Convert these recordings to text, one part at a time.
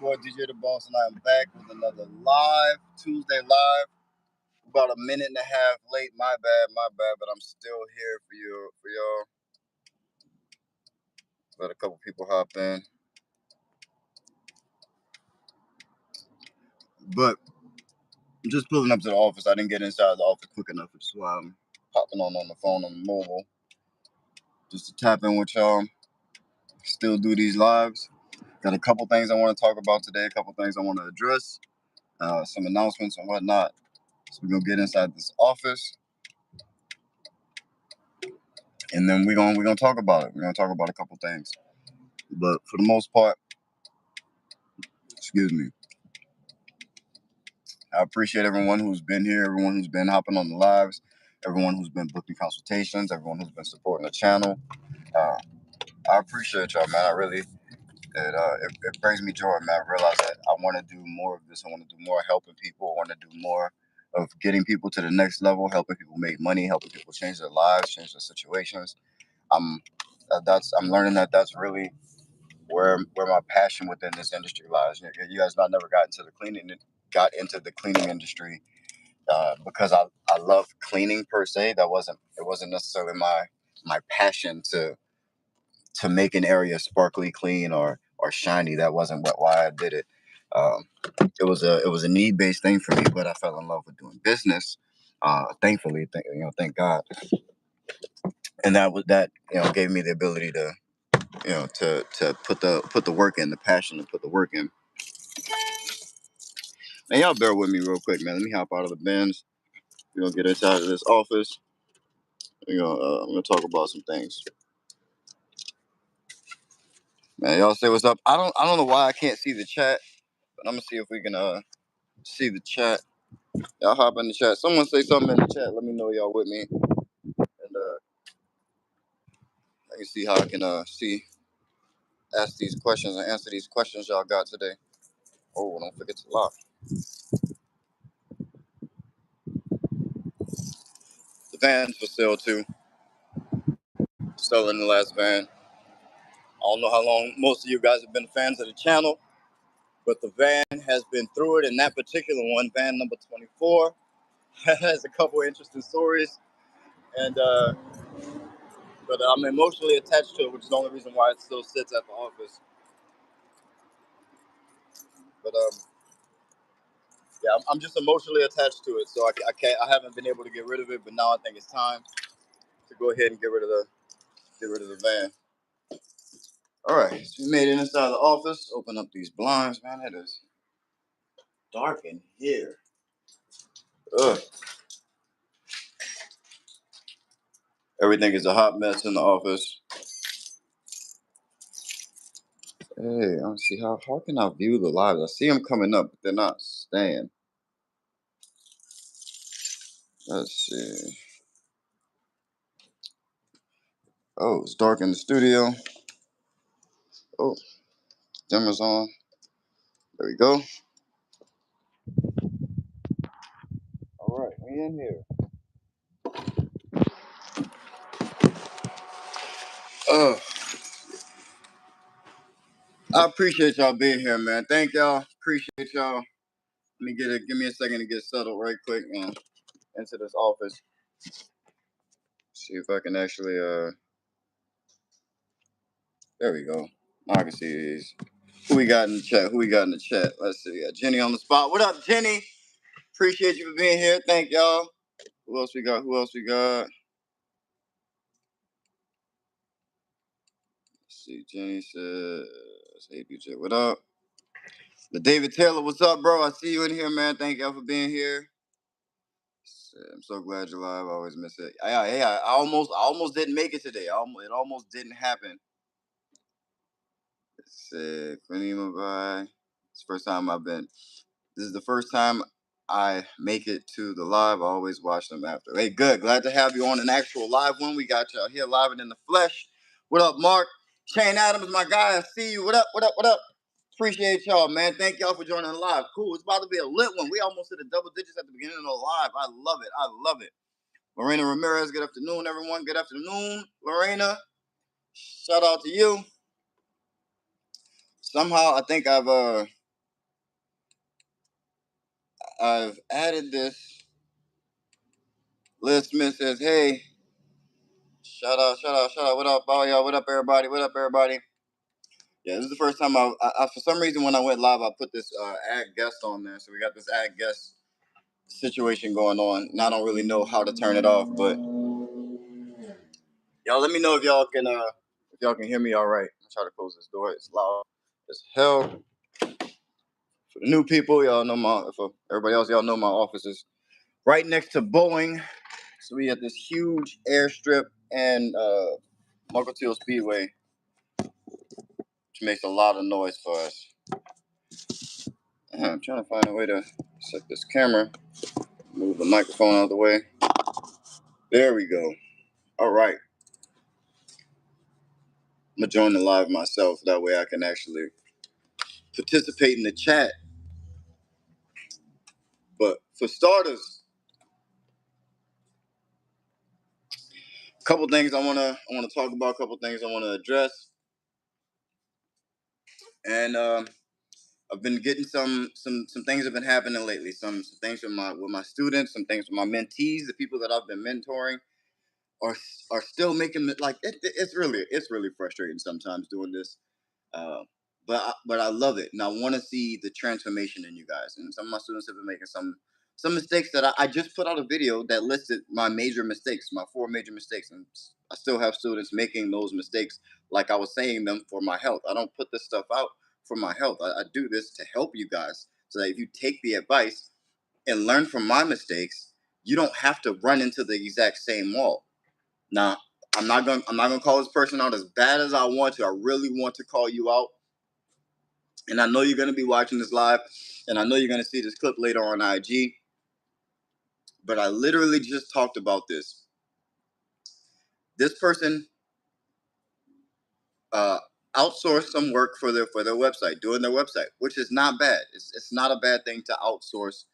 your boy DJ the Boss, and I am back with another live Tuesday live. About a minute and a half late. My bad. But I'm still here for you, for y'all. Let a couple people hop in. But I'm just pulling up to the office. I didn't get inside the office quick enough, which is why I'm popping on the phone on the mobile, just to tap in with y'all. Still do these lives. Got a couple things I want to talk about today. A couple things I want to address. Some announcements and whatnot. So we're gonna get inside this office, and then we're gonna talk about it. We're gonna talk about a couple things. But for the most part, excuse me, I appreciate everyone who's been here, everyone who's been hopping on the lives, everyone who's been booking consultations, everyone who's been supporting the channel. I appreciate y'all, man. I really, it brings me joy, man. I realize that I want to do more of this. I want to do more helping people. I want to do more of getting people to the next level, helping people make money, helping people change their lives, change their situations. I'm learning that that's really where my passion within this industry lies. You guys know I never got into the cleaning industry because I love cleaning per se. It wasn't necessarily my passion to make an area sparkly clean or shiny. That wasn't why I did it. Um, it was a need based thing for me, but I fell in love with doing business. Thankfully, thank God, and that gave me the ability to to put the work in, the passion, and put the work in. And y'all bear with me real quick, man. Let me hop out of the Benz. We're gonna get inside of this office. I'm gonna talk about some things. Man, y'all say what's up. I don't know why I can't see the chat, but I'm gonna see if we can see the chat. Y'all hop in the chat. Someone say something in the chat. Let me know y'all with me, and I can see how I can ask these questions and answer these questions y'all got today. Oh, don't forget to lock. The van's for sale too. Selling the last van. I don't know how long most of you guys have been fans of the channel, but the van has been through it, and that particular one, van number 24, has a couple interesting stories, and but I'm emotionally attached to it, which is the only reason why it still sits at the office. But yeah, I'm just emotionally attached to it, so I haven't been able to get rid of it, but now I think it's time to go ahead and get rid of the van. All right, so we made it inside the office. Open up these blinds, man. It is dark in here. Ugh. Everything is a hot mess in the office. Hey, I don't see how can I view the lives? I see them coming up, but they're not staying. Let's see. Oh, it's dark in the studio. Oh, dimmer's on. There we go. All right, we in here. I appreciate y'all being here, man. Thank y'all. Appreciate y'all. Give me a second to get settled right quick, man. Into this office. See if I can actually there we go. Now I can see these. Who we got in the chat? Let's see. We got Jenny on the spot. What up, Jenny? Appreciate you for being here. Thank y'all. Who else we got? Let's see. Jenny says, hey, BJ, what up? The David Taylor, what's up, bro? I see you in here, man. Thank y'all for being here. I'm so glad you're live. I always miss it. I almost didn't make it today. It almost didn't happen. It's Quinima by. It's the first time this is the first time I make it to the live. I always watch them after. Hey, good. Glad to have you on an actual live one. We got y'all here live and in the flesh. What up, Mark? Shane Adams, my guy. I see you. What up? Appreciate y'all, man. Thank y'all for joining the live. Cool. It's about to be a lit one. We almost hit the double digits at the beginning of the live. I love it. Lorena Ramirez, good afternoon, everyone. Good afternoon, Lorena. Shout out to you. Somehow, I think I've I've added this. Liz Smith says, "Hey, shout out, shout out, shout out. What up, all y'all? What up, everybody? What up, everybody?" Yeah, this is the first time I for some reason when I went live, I put this add guest on there. So we got this add guest situation going on, and I don't really know how to turn it off. But y'all, let me know if y'all can hear me all right. I'm trying to close this door. It's loud as hell. For the new people, y'all know for everybody else, y'all know my office is right next to Boeing. So we have this huge airstrip and Mukilteo Speedway, which makes a lot of noise for us. I'm trying to find a way to set this camera. Move the microphone out of the way. There we go. All right. I'm gonna join the live myself. That way I can actually participate in the chat. But for starters, a couple things I wanna talk about. A couple things I wanna address. And I've been getting some things have been happening lately. Some things with my students, some things with my mentees, the people that I've been mentoring are still making it like it's really frustrating sometimes doing this. Uh, but I love it, and I want to see the transformation in you guys. And some of my students have been making some mistakes that I just put out a video that listed my major mistakes, my 4 major mistakes, and I still have students making those mistakes like I was saying them for my health. I don't put this stuff out for my health. I do this to help you guys so that if you take the advice and learn from my mistakes, you don't have to run into the exact same wall. Now, I'm not gonna call this person out as bad as I want to. I really want to call you out. And I know you're gonna be watching this live, and I know you're gonna see this clip later on IG. But I literally just talked about this. This person uh, outsourced some work for their website, doing their website, which is not bad. It's not a bad thing to outsource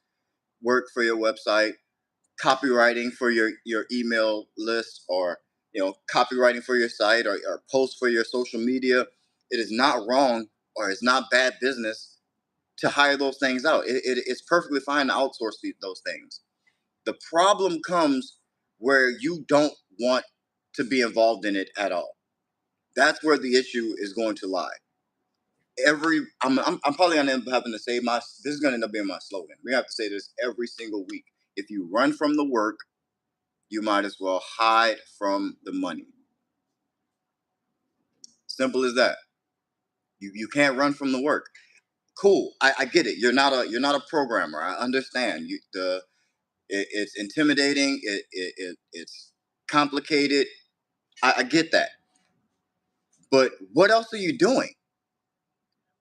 work for your website, copywriting for your email list, or copywriting for your site, or posts for your social media. It is not wrong, or it's not bad business to hire those things out. It's perfectly fine to outsource those things. The problem comes where you don't want to be involved in it at all. That's where the issue is going to lie. I'm probably gonna end up having to say this is gonna end up being my slogan. We have to say this every single week. If you run from the work, you might as well hide from the money. Simple as that. You can't run from the work. Cool. I get it. You're not a programmer. I understand. It's intimidating. It's complicated. I get that. But what else are you doing?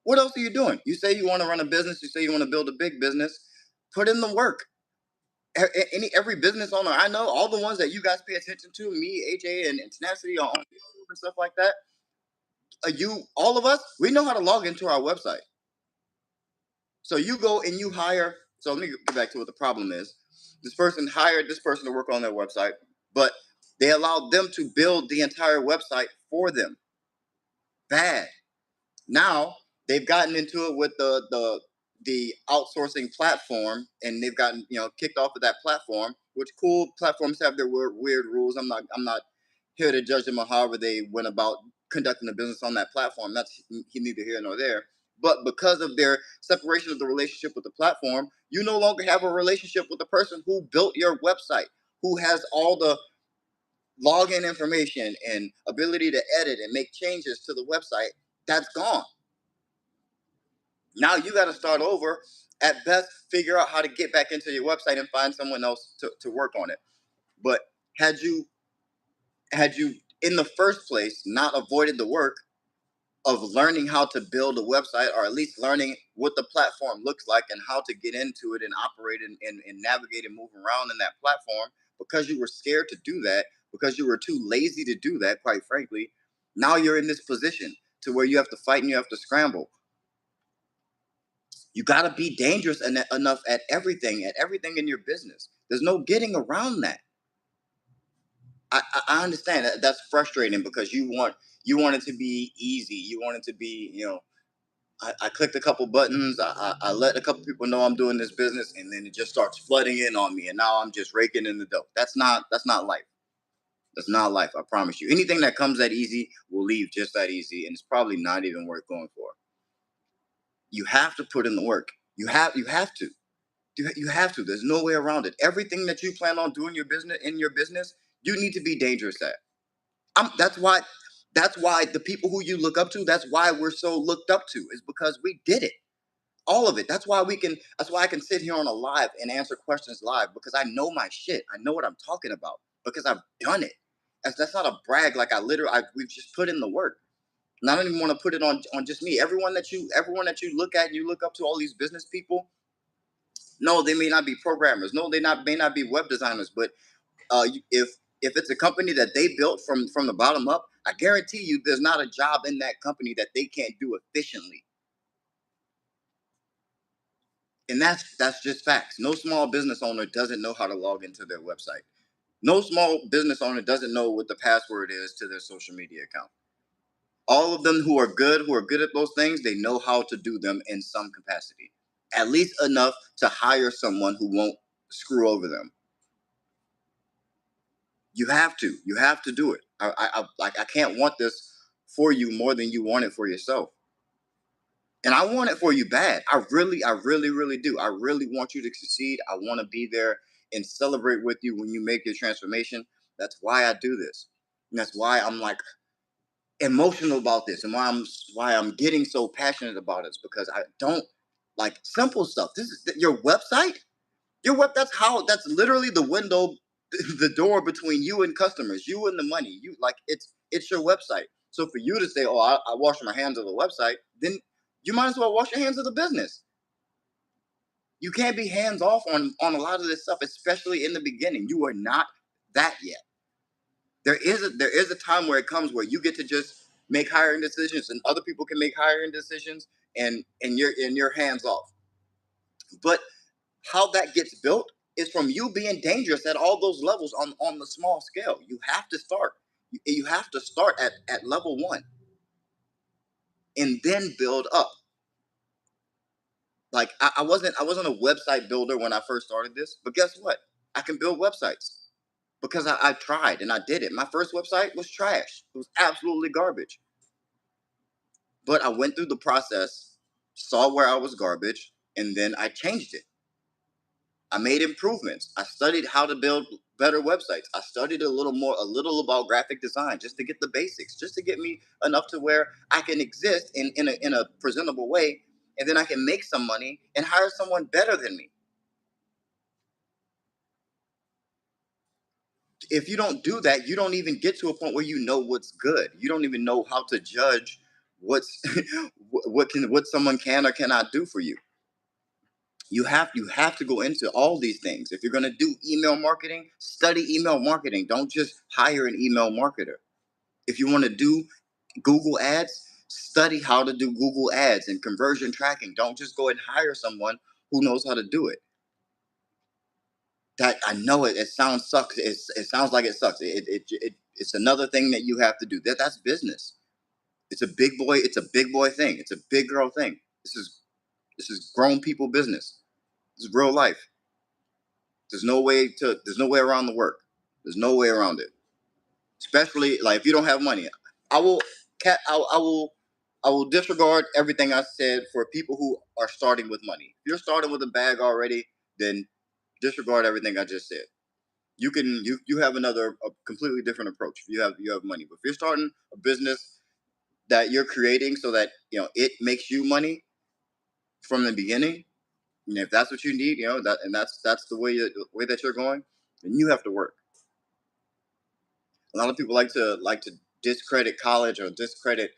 What else are you doing? You say you want to run a business. You say you want to build a big business. Put in the work. Every business owner I know, all the ones that you guys pay attention to, me, AJ, and Tenacity on YouTube and stuff like that. All of us, we know how to log into our website. So you go and you hire. So let me get back to what the problem is. This person hired this person to work on their website, but they allowed them to build the entire website for them. Bad. Now they've gotten into it with the outsourcing platform, and they've gotten kicked off of that platform. Which cool platforms have their weird rules. I'm not here to judge them on however they went about conducting the business on that platform. That's neither here nor there. But because of their separation of the relationship with the platform, you no longer have a relationship with the person who built your website, who has all the login information and ability to edit and make changes to the website. That's gone. Now you got to start over. At best, figure out how to get back into your website and find someone else to work on it. But had you in the first place not avoided the work of learning how to build a website, or at least learning what the platform looks like and how to get into it and operate and navigate and move around in that platform, because you were scared to do that, because you were too lazy to do that, quite frankly, now you're in this position to where you have to fight and you have to scramble. You got to be dangerous enough at everything in your business. There's no getting around that. I understand that's frustrating because you want it to be easy. You want it to be, I clicked a couple buttons. I let a couple people know I'm doing this business, and then it just starts flooding in on me, and now I'm just raking in the dough. That's not life. That's not life. I promise you. Anything that comes that easy will leave just that easy, and it's probably not even worth going for. You have to put in the work. You have to. You have to. There's no way around it. Everything that you plan on doing your business, you need to be dangerous at. That's why. That's why the people who you look up to. That's why we're so looked up to. Is because we did it. All of it. That's why we can. That's why I can sit here on a live and answer questions live because I know my shit. I know what I'm talking about because I've done it. That's not a brag. Like we've just put in the work. And I don't even want to put it on just me. Everyone that you look at and you look up to, all these business people. No, they may not be programmers. No, they not may not be web designers. But if it's a company that they built from the bottom up, I guarantee you, there's not a job in that company that they can't do efficiently. And that's just facts. No small business owner doesn't know how to log into their website. No small business owner doesn't know what the password is to their social media account. All of them who are good at those things, they know how to do them in some capacity. At least enough to hire someone who won't screw over them. You have to. You have to do it. I can't want this for you more than you want it for yourself. And I want it for you bad. I really do. I really want you to succeed. I want to be there and celebrate with you when you make your transformation. That's why I do this. And that's why I'm like emotional about this and why I'm getting so passionate about it because I don't like simple stuff. This is your website. That's literally the window, the door between you and customers, you and the money. You like it's your website. So for you to say, "Oh, I wash my hands of the website," then you might as well wash your hands of the business. You can't be hands off on a lot of this stuff, especially in the beginning. You are not that yet. There is a time where it comes where you get to just make hiring decisions, and other people can make hiring decisions, and you're hands off. But how that gets built is from you being dangerous at all those levels on the small scale. You have to start. You have to start at level one and then build up. Like I wasn't a website builder when I first started this, but guess what? I can build websites because I tried and I did it. My first website was trash. It was absolutely garbage. But I went through the process, saw where I was garbage, and then I changed it. I made improvements. I studied how to build better websites. I studied a little about graphic design just to get the basics, just to get me enough to where I can exist in a presentable way, and then I can make some money and hire someone better than me. If you don't do that, you don't even get to a point where you know what's good. You don't even know how to judge what's what someone can or cannot do for you. You have to go into all these things. If you're going to do email marketing, study email marketing. Don't just hire an email marketer. If you want to do Google ads, study how to do Google ads and conversion tracking. Don't just go and hire someone who knows how to do it. That I know it sounds sucks. It sounds like it sucks. It's another thing that you have to do. That's business. It's a big boy thing. It's a big girl thing. This is grown people business. This is real life. There's no way around the work. There's no way around it. Especially like if you don't have money. I will I will disregard everything I said for people who are starting with money. If you're starting with a bag already, then disregard everything I just said. You have a completely different approach if you have money. But if you're starting a business that you're creating so that it makes you money from the beginning, and if that's what you need, that's the way that you're going, then you have to work. A lot of people like to discredit college or discredit,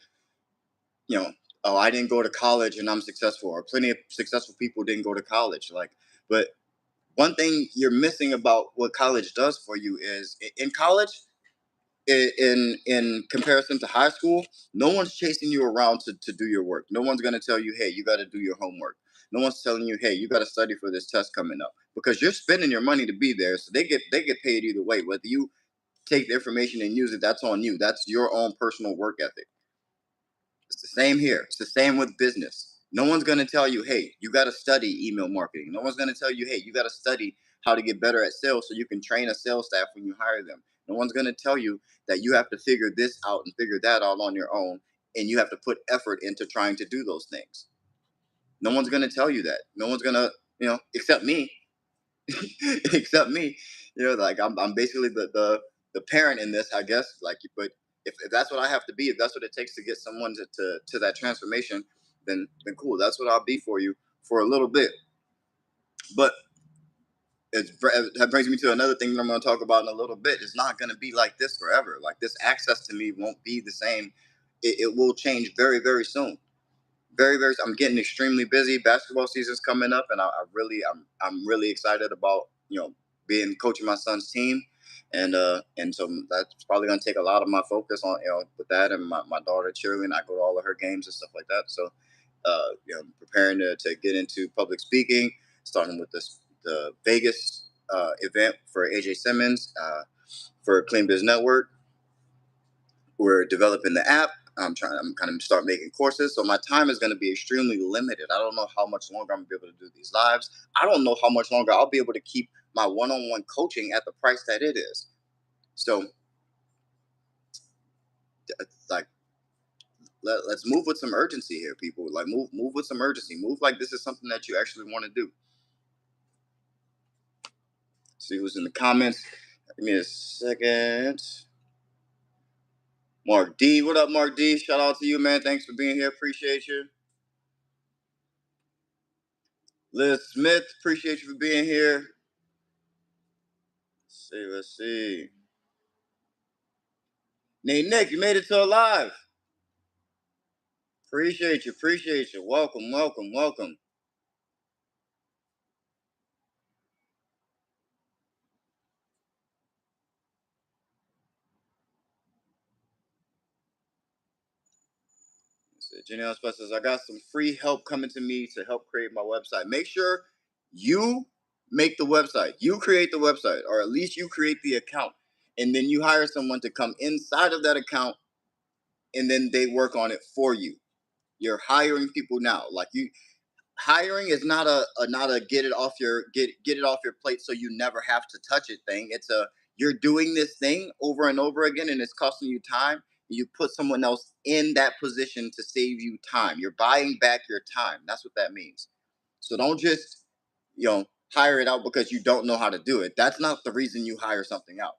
you know, oh, I didn't go to college and I'm successful, or plenty of successful people didn't go to college. But one thing you're missing about what college does for you is in college, in comparison to high school, no one's chasing you around to do your work. No one's going to tell you, hey, you got to do your homework. No one's telling you, hey, you got to study for this test coming up, because you're spending your money to be there. So they get paid either way. Whether you take the information and use it, that's on you. That's your own personal work ethic. It's the same here. It's the same with business. No one's going to tell you, hey, you got to study email marketing. No one's going to tell you, hey, you got to study how to get better at sales so you can train a sales staff when you hire them. No one's going to tell you that you have to figure this out and figure that out on your own, and you have to put effort into trying to do those things. No one's going to tell you that. No one's going to, except me. Except me. Like I'm basically the parent in this, I guess. Like, but if that's what I have to be, if that's what it takes to get someone to that transformation, then cool. That's what I'll be for you for a little bit. But that brings me to another thing that I'm going to talk about in a little bit. It's not going to be like this forever. Like, this access to me won't be the same. It will change very, very soon. Very, very. I'm getting extremely busy. Basketball season's coming up, and I'm really excited about being coaching my son's team, and so that's probably gonna take a lot of my focus on with that, and my daughter cheerleading. I go to all of her games and stuff like that. So, preparing to get into public speaking, starting with the Vegas event for AJ Simmons for Clean Biz Network. We're developing the app. I'm kind of start making courses. So my time is going to be extremely limited. I don't know how much longer I'm going to be able to do these lives. I don't know how much longer I'll be able to keep my one-on-one coaching at the price that it is. So, like, let's move with some urgency here, people. Like, move with some urgency. Move like this is something that you actually want to do. See who's in the comments. Give me a second. Mark D, what up, Mark D? Shout out to you, man. Thanks for being here. Appreciate you. Liz Smith, appreciate you for being here. Let's see. Nick, you made it to live. Appreciate you. Welcome. Janelle Spence says, I got some free help coming to me to help create my website. Make sure you make the website. You create the website, or at least you create the account. And then you hire someone to come inside of that account, and then they work on it for you. You're hiring people now. Like, hiring is not a get it off your plate so you never have to touch it thing. It's a, you're doing this thing over and over again, and it's costing you time. You put someone else in that position to save you time. You're buying back your time. That's what that means. So don't just hire it out because you don't know how to do it. That's not the reason you hire something out.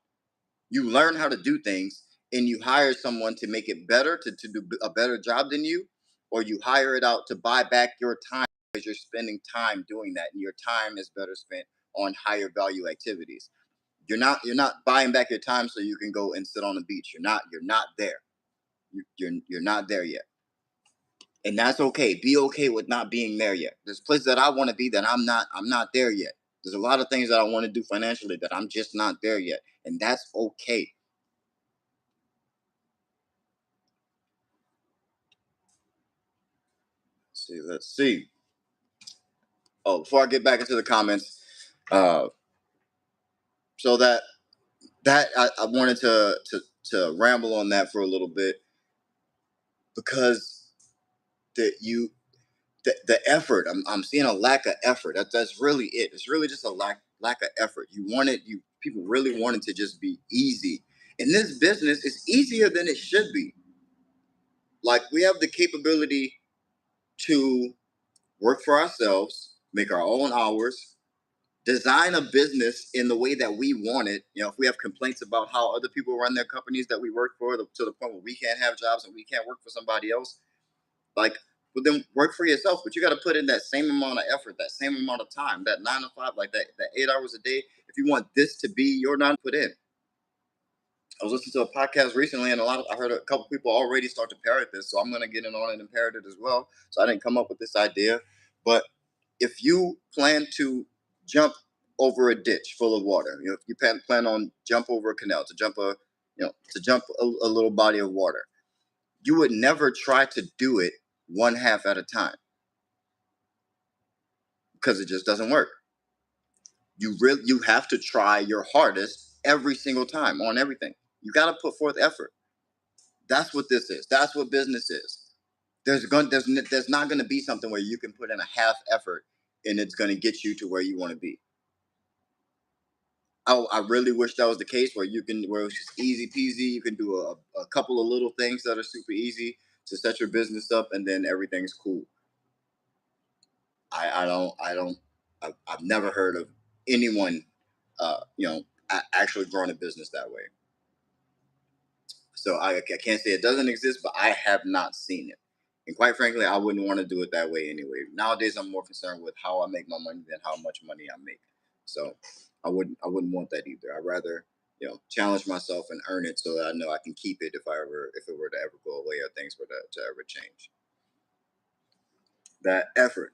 You learn how to do things, and you hire someone to make it better, to do a better job than you, or you hire it out to buy back your time because you're spending time doing that, and your time is better spent on higher value activities. You're not buying back your time so you can go and sit on the beach. You're not there. You're not there yet. And that's okay. Be okay with not being there yet. There's places that I want to be that I'm not there yet. There's a lot of things that I want to do financially that I'm just not there yet. And that's okay. Let's see. Oh, before I get back into the comments, uh, so I wanted to ramble on that for a little bit, because the effort, I'm seeing a lack of effort. That's really it. It's really just a lack of effort. People really want it to just be easy. In this business, it's easier than it should be. Like, we have the capability to work for ourselves, make our own hours, design a business in the way that we want it. If we have complaints about how other people run their companies that we work for, to the point where we can't have jobs and we can't work for somebody else, like, well, then work for yourself. But you got to put in that same amount of effort, that same amount of time, that 9 to 5, like that 8 hours a day. If you want this to be your non put in. I was listening to a podcast recently, and I heard a couple people already start to parrot this, so I'm going to get in on it and parrot it as well. So I didn't come up with this idea, but if you plan to jump over a ditch full of water, if you plan on jump over a canal, to jump a little body of water, you would never try to do it one half at a time, because it just doesn't work. You have to try your hardest every single time on everything. You got to put forth effort. That's what this is. That's what business is. there's not gonna be something where you can put in a half effort and it's gonna get you to where you want to be. I really wish that was the case where it's just easy peasy. You can do a couple of little things that are super easy to set your business up, and then everything's cool. I've never heard of anyone, actually growing a business that way. So I can't say it doesn't exist, but I have not seen it. And quite frankly, I wouldn't want to do it that way anyway. Nowadays, I'm more concerned with how I make my money than how much money I make. So I wouldn't want that either. I'd rather challenge myself and earn it so that I know I can keep it if it were to ever go away or things were to ever change. That effort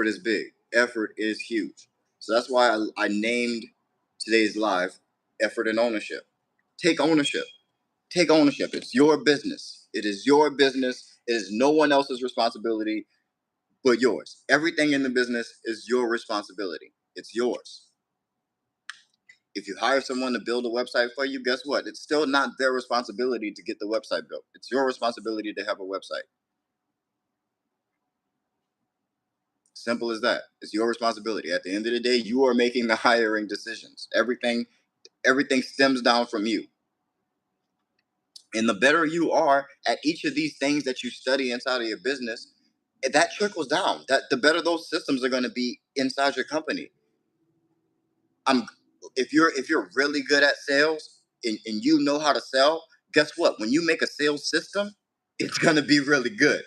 is big. Effort is huge. So that's why I named today's live effort and ownership. Take ownership. Take ownership. It's your business. It is your business. It is no one else's responsibility but yours. Everything in the business is your responsibility. It's yours. If you hire someone to build a website for you, guess what? It's still not their responsibility to get the website built. It's your responsibility to have a website. Simple as that. It's your responsibility. At the end of the day, you are making the hiring decisions. Everything stems down from you. And the better you are at each of these things that you study inside of your business, that trickles down. That the better those systems are going to be inside your company. I'm if you're really good at sales and you know how to sell, guess what? When you make a sales system, it's going to be really good.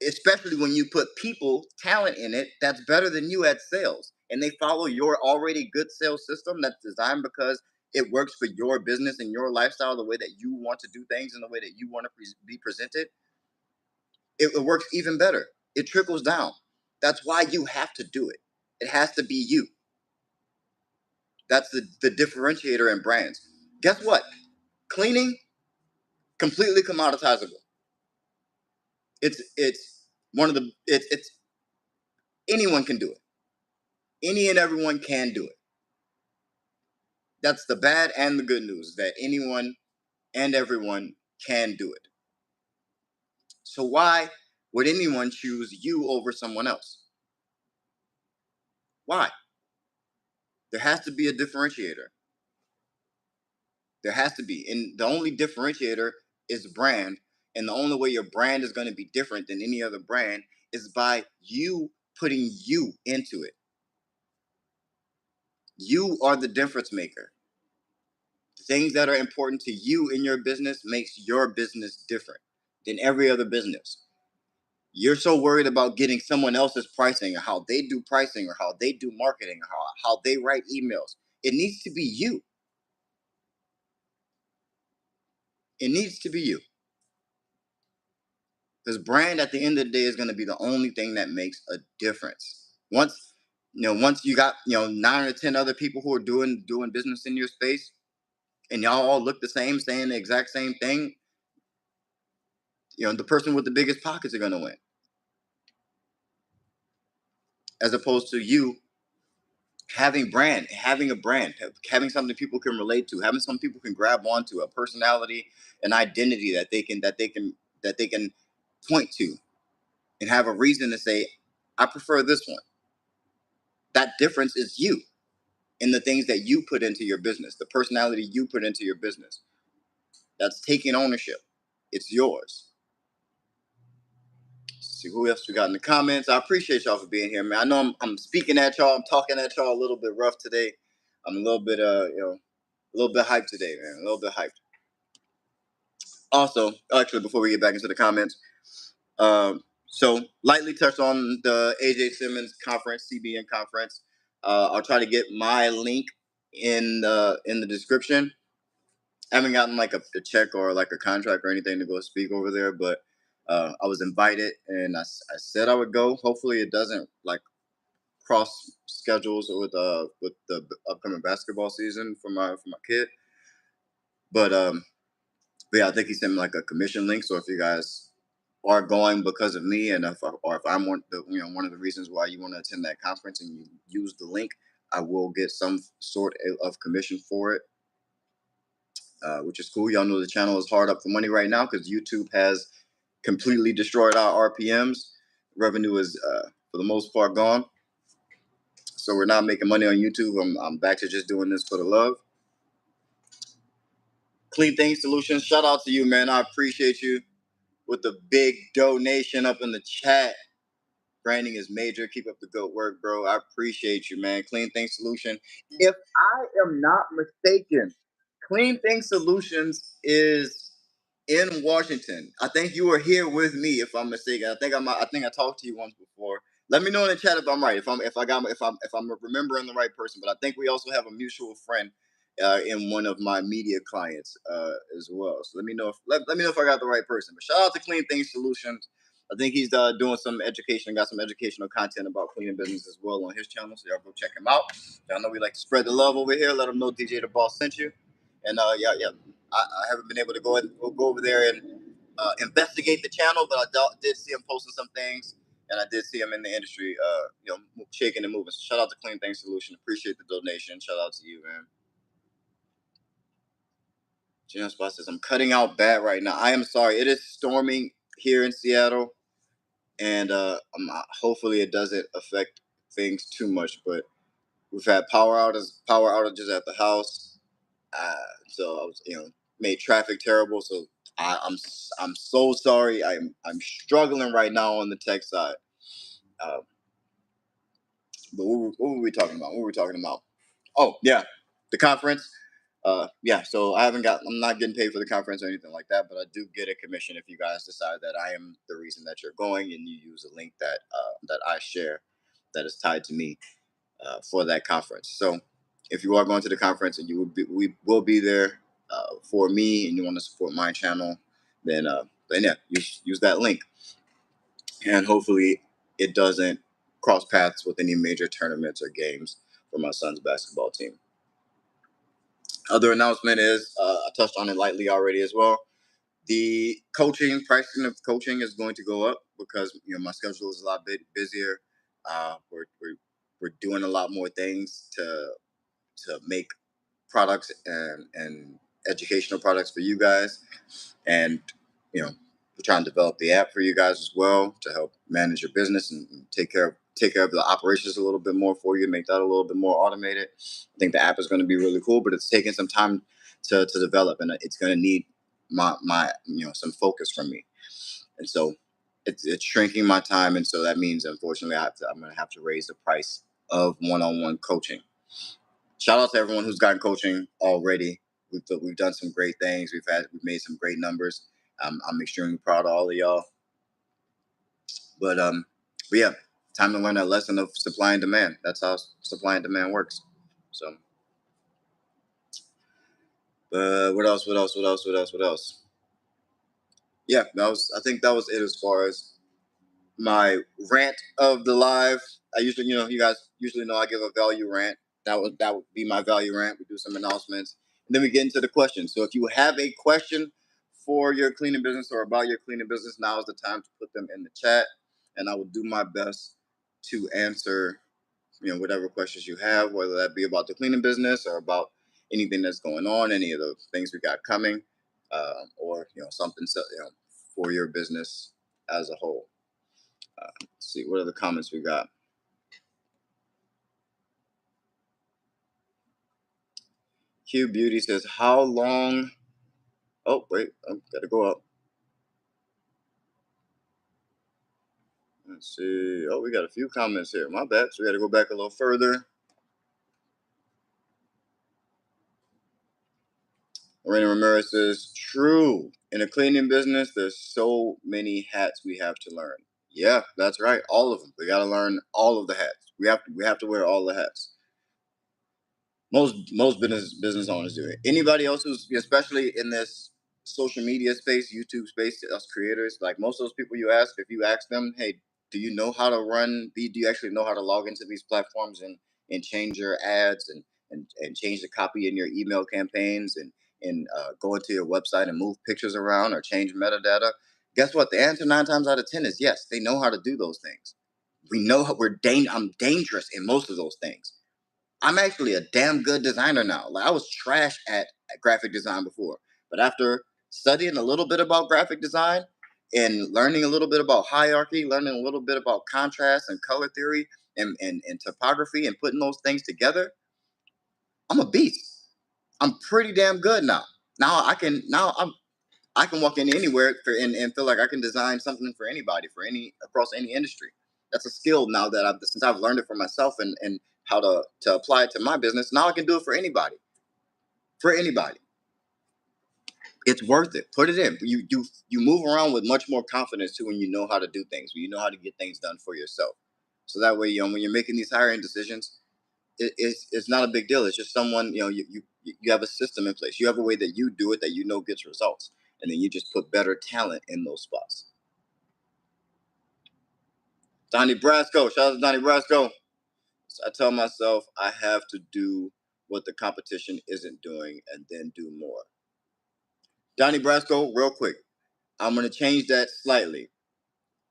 Especially when you put people talent in it that's better than you at sales and they follow your already good sales system that's designed because it works for your business and your lifestyle, the way that you want to do things and the way that you want to be presented. It works even better. It trickles down. That's why you have to do it. It has to be you. That's the differentiator in brands. Guess what? Cleaning, completely commoditizable. It's one of the it's anyone can do it. Any and everyone can do it. That's the bad and the good news, that anyone and everyone can do it. So why would anyone choose you over someone else? Why? There has to be a differentiator. There has to be. And the only differentiator is brand. And the only way your brand is going to be different than any other brand is by you putting you into it. You are the difference maker. Things that are important to you in your business makes your business different than every other business. You're so worried about getting someone else's pricing or how they do pricing or how they do marketing or how they write emails. It needs to be you. It needs to be you. Because brand at the end of the day is going to be the only thing that makes a difference. Once you got 9 or 10 other people who are doing business in your space, and y'all all look the same, saying the exact same thing, the person with the biggest pockets are going to win, as opposed to you having a brand, having something people can relate to, having some people can grab onto, a personality, an identity that they can point to, and have a reason to say, I prefer this one. That difference is you in the things that you put into your business, the personality you put into your business. That's taking ownership. It's yours. Let's see who else we got in the comments. I appreciate y'all for being here, man. I know I'm speaking at y'all. I'm talking at y'all a little bit rough today. I'm a little bit a little bit hyped today, man. A little bit hyped. Also, actually, before we get back into the comments, so lightly touched on the AJ Simmons conference, CBN conference. I'll try to get my link in the description. I haven't gotten like a check or like a contract or anything to go speak over there, but I was invited and I said I would go. Hopefully, it doesn't like cross schedules with the upcoming basketball season for my kid. But yeah, I think he sent me like a commission link. So if you guys are going because of me, and if I'm one of the reasons why you want to attend that conference and you use the link, I will get some sort of commission for it, which is cool. Y'all know the channel is hard up for money right now because YouTube has completely destroyed our RPMs. Revenue is for the most part gone. So we're not making money on YouTube. I'm back to just doing this for the love. Clean Things Solutions, shout out to you, man. I appreciate you with the big donation up in the chat. Branding is major. Keep up the good work, bro. I appreciate you, man. Clean Things Solution. If I am not mistaken, Clean Things Solutions is in Washington. I think you were here with me, if I'm mistaken. I think I talked to you once before. Let me know in the chat if I'm right. If I'm remembering the right person. But I think we also have a mutual friend in one of my media clients as well. So let me know if I got the right person. But shout out to Clean Things Solutions. I think he's doing some education, got some educational content about cleaning business as well on his channel. So y'all go check him out. Y'all know we like to spread the love over here. Let him know DJ the Boss sent you. And yeah. I haven't been able to go over there and investigate the channel, but I did see him posting some things, and I did see him in the industry, shaking and moving. So shout out to Clean Things Solution. Appreciate the donation. Shout out to you, man. Jim Spot says, I'm cutting out bad right now. I am sorry. It is storming here in Seattle, and hopefully it doesn't affect things too much, but we've had power outages at the house. So I was, made traffic terrible. So I'm so sorry. I'm struggling right now on the tech side. But what were we talking about? What were we talking about? Oh yeah, the conference. Yeah. So I'm not getting paid for the conference or anything like that, but I do get a commission if you guys decide that I am the reason that you're going and you use a link that I share that is tied to me for that conference. So if you are going to the conference and we will be there for me, and you want to support my channel, then yeah, use that link, and hopefully it doesn't cross paths with any major tournaments or games for my son's basketball team. Other announcement is I touched on it lightly already as well. The pricing of coaching is going to go up because my schedule is a lot bit busier. We're doing a lot more things to make products and educational products for you guys, and we're trying to develop the app for you guys as well to help manage your business and take care of the operations a little bit more for you, make that a little bit more automated. I think the app is going to be really cool, but it's taking some time to develop, and it's going to need my some focus from me, and so it's shrinking my time, and so that means unfortunately I'm going to have to raise the price of one-on-one coaching. Shout out to everyone who's gotten coaching already. We've done some great things. We've made some great numbers. I'm extremely proud of all of y'all. But yeah, time to learn that lesson of supply and demand. That's how supply and demand works. So, what else? Yeah, I think that was it as far as my rant of the live. I usually, you guys usually know I give a value rant. That would be my value rant. We do some announcements, and then we get into the questions. So if you have a question for your cleaning business or about your cleaning business, now is the time to put them in the chat, and I will do my best to answer, whatever questions you have, whether that be about the cleaning business or about anything that's going on, any of the things we got coming, or something for your business as a whole. Let's see, what are the comments we got? Q Beauty says, how long? Oh, wait, I've got to go up. Let's see. Oh, we got a few comments here. My bad. So we got to go back a little further. Lorena Ramirez says, true. In a cleaning business, there's so many hats we have to learn. Yeah, that's right. All of them. We got to learn all of the hats. We have to wear all the hats. Most business owners do it. Anybody else who's, especially in this social media space, YouTube space, us creators, like most of those people if you ask them, hey, do you know how to do you actually know how to log into these platforms and change your ads and change the copy in your email campaigns and go into your website and move pictures around or change metadata? Guess what? The answer 9 times out of 10 is yes. They know how to do those things. We know I'm dangerous in most of those things. I'm actually a damn good designer now. Like I was trash at graphic design before, but after studying a little bit about graphic design and learning a little bit about hierarchy, learning a little bit about contrast and color theory and topography and putting those things together, I'm a beast. I'm pretty damn good now. I can walk in anywhere and feel like I can design something for anybody, for any across any industry. That's a skill now that I've since I've learned it for myself and how to apply it to my business. Now I can do it for anybody. For anybody. It's worth it. Put it in. You move around with much more confidence too when you know how to do things, when you know how to get things done for yourself. So that way, when you're making these hiring decisions, it's not a big deal. It's just someone, you have a system in place. You have a way that you do it that you know gets results. And then you just put better talent in those spots. Donnie Brasco, shout out to Donnie Brasco. So I tell myself I have to do what the competition isn't doing and then do more. Donnie Brasco, real quick, I'm going to change that slightly.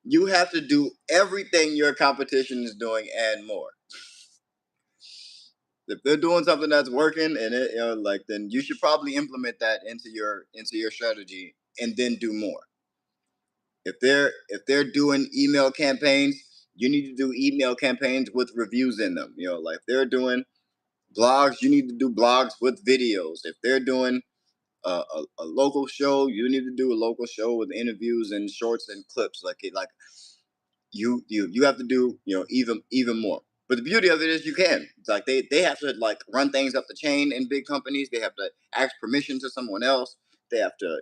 You have to do everything your competition is doing and more. If they're doing something that's working and then you should probably implement that into your strategy and then do more. If they're doing email campaigns, you need to do email campaigns with reviews in them. Like if they're doing blogs, you need to do blogs with videos. If they're doing a local show, you need to do a local show with interviews and shorts and clips. Like you have to do even more. But the beauty of it is you can. It's like they have to like run things up the chain in big companies. They have to ask permission to someone else. They have to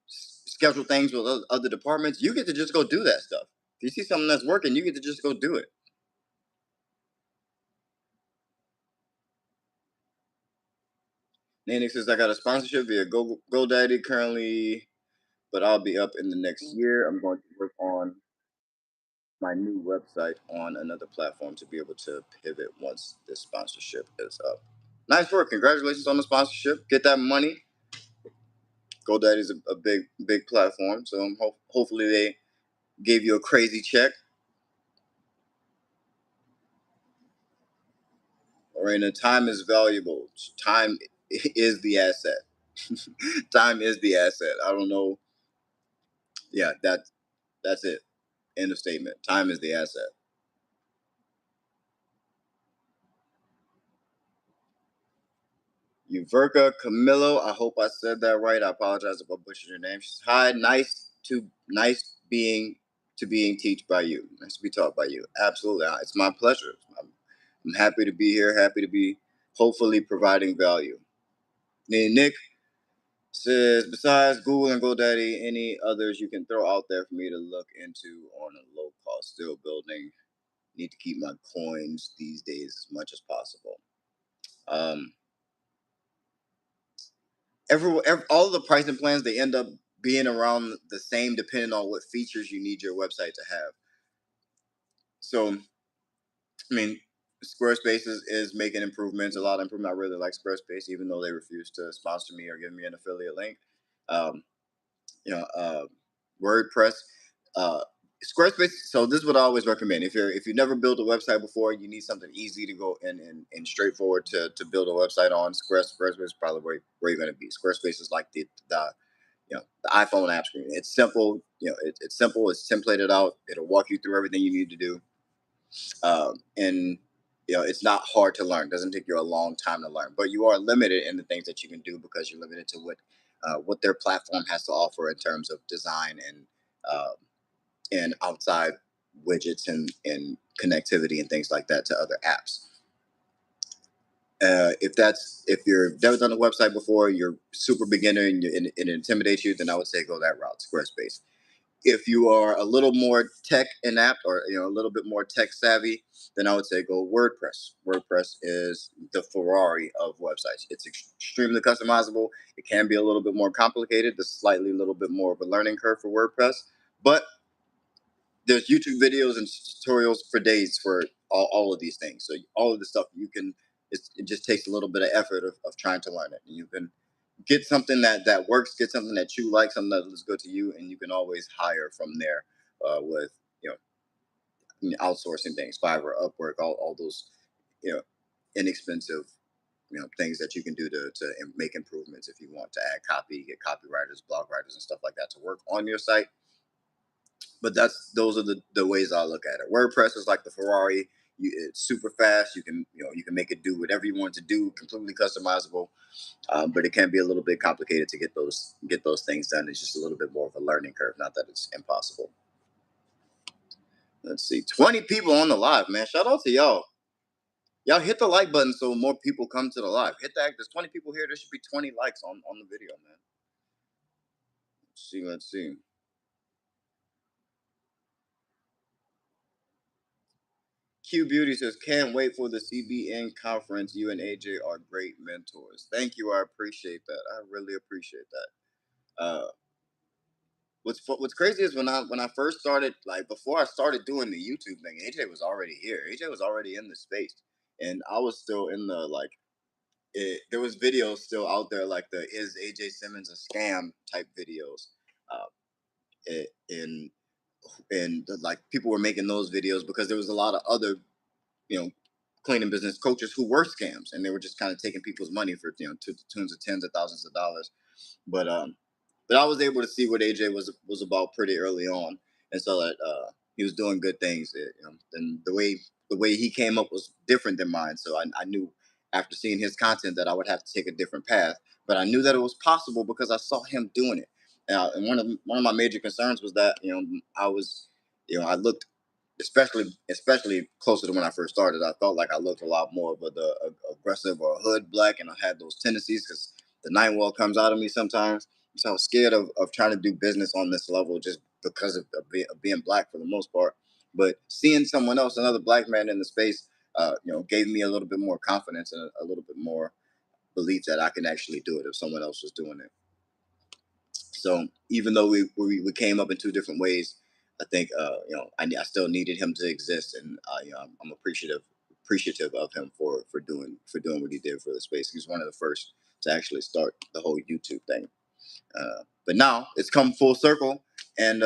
schedule things with other departments. You get to just go do that stuff. If you see something that's working, you get to just go do it. Nanix says I got a sponsorship via GoDaddy currently, but I'll be up in the next year. I'm going to work on my new website on another platform to be able to pivot once this sponsorship is up. Nice work. Congratulations on the sponsorship. Get that money. GoDaddy is a big platform, so hopefully they gave you a crazy check. Lorena, time is valuable. Time is the asset. Time is the asset. I don't know. Yeah, that's it. End of statement. Time is the asset. Uverka Camillo. I hope I said that right. I apologize if I butchered your name. She's hi. Nice being taught by you. Nice to be taught by you. Absolutely. It's my pleasure. I'm happy to be here. Happy to be hopefully providing value. Nick says, besides Google and GoDaddy, any others you can throw out there for me to look into on a low cost? Still building. Need to keep my coins these days as much as possible. All of the pricing plans, they end up being around the same depending on what features you need your website to have. So, I mean, Squarespace is making improvements, a lot of improvement. I really like Squarespace, even though they refuse to sponsor me or give me an affiliate link. Um, you know, WordPress, uh, Squarespace. So this is what I always recommend. If you never built a website before, you need something easy to go and straightforward to build a website on. Squarespace is probably where you're going to be. Squarespace is like the iPhone app screen. It's simple. It's simple. It's templated out. It'll walk you through everything you need to do, and it's not hard to learn. It doesn't take you a long time to learn, but you are limited in the things that you can do because you're limited to what their platform has to offer in terms of design uh, and outside widgets and connectivity and things like that to other apps. If you've never done a website before, you're super beginner and it intimidates you, then I would say go that route, Squarespace. If you are a little more tech inept or a little bit more tech savvy, then I would say go WordPress. WordPress is the Ferrari of websites. It's extremely customizable. It can be a little bit more complicated. There's slightly a little bit more of a learning curve for WordPress, but there's YouTube videos and tutorials for days for all of these things. So all of the stuff it just takes a little bit of effort of trying to learn it. And you can get something that works, get something that you like, something that looks good to you, and you can always hire from there with outsourcing things, Fiverr, Upwork, all those you know inexpensive things that you can do to make improvements if you want to add copy, get copywriters, blog writers, and stuff like that to work on your site. But those are the ways I look at it. WordPress is like the Ferrari. It's super fast. You can make it do whatever you want it to do, completely customizable. But it can be a little bit complicated to get those things done. It's just a little bit more of a learning curve. Not that it's impossible. Let's see, 20 people on the live, man. Shout out to y'all. Y'all hit the like button so more people come to the live. Hit that. There's 20 people here. There should be 20 likes on the video, man. Let's see. Let's see. Q Beauty says, can't wait for the CBN conference. You and AJ are great mentors. Thank you. I appreciate that. I really appreciate that. What's crazy is when I first started, like before I started doing the YouTube thing, AJ was already here. AJ was already in the space, and I was still in the like. There was videos still out there like the "Is AJ Simmons a scam" type videos, uh, it, and like people were making those videos because there was a lot of other you know cleaning business coaches who were scams, and they were just kind of taking people's money for to the tunes of tens of thousands of dollars. But I was able to see what AJ was about pretty early on, and so that he was doing good things. And the way he came up was different than mine. So I knew after seeing his content that I would have to take a different path. But I knew that it was possible because I saw him doing it. And one of my major concerns was that I looked especially closer to when I first started. I felt like I looked a lot more of aggressive or hood black, and I had those tendencies because the nine wall comes out of me sometimes. So I was scared of trying to do business on this level just because of being black for the most part. But seeing someone else, another black man in the space, gave me a little bit more confidence and a little bit more belief that I can actually do it if someone else was doing it. So even though we came up in two different ways, I think I still needed him to exist, and I'm appreciative of him for doing what he did for the space. He was one of the first to actually start the whole YouTube thing. But now it's come full circle, and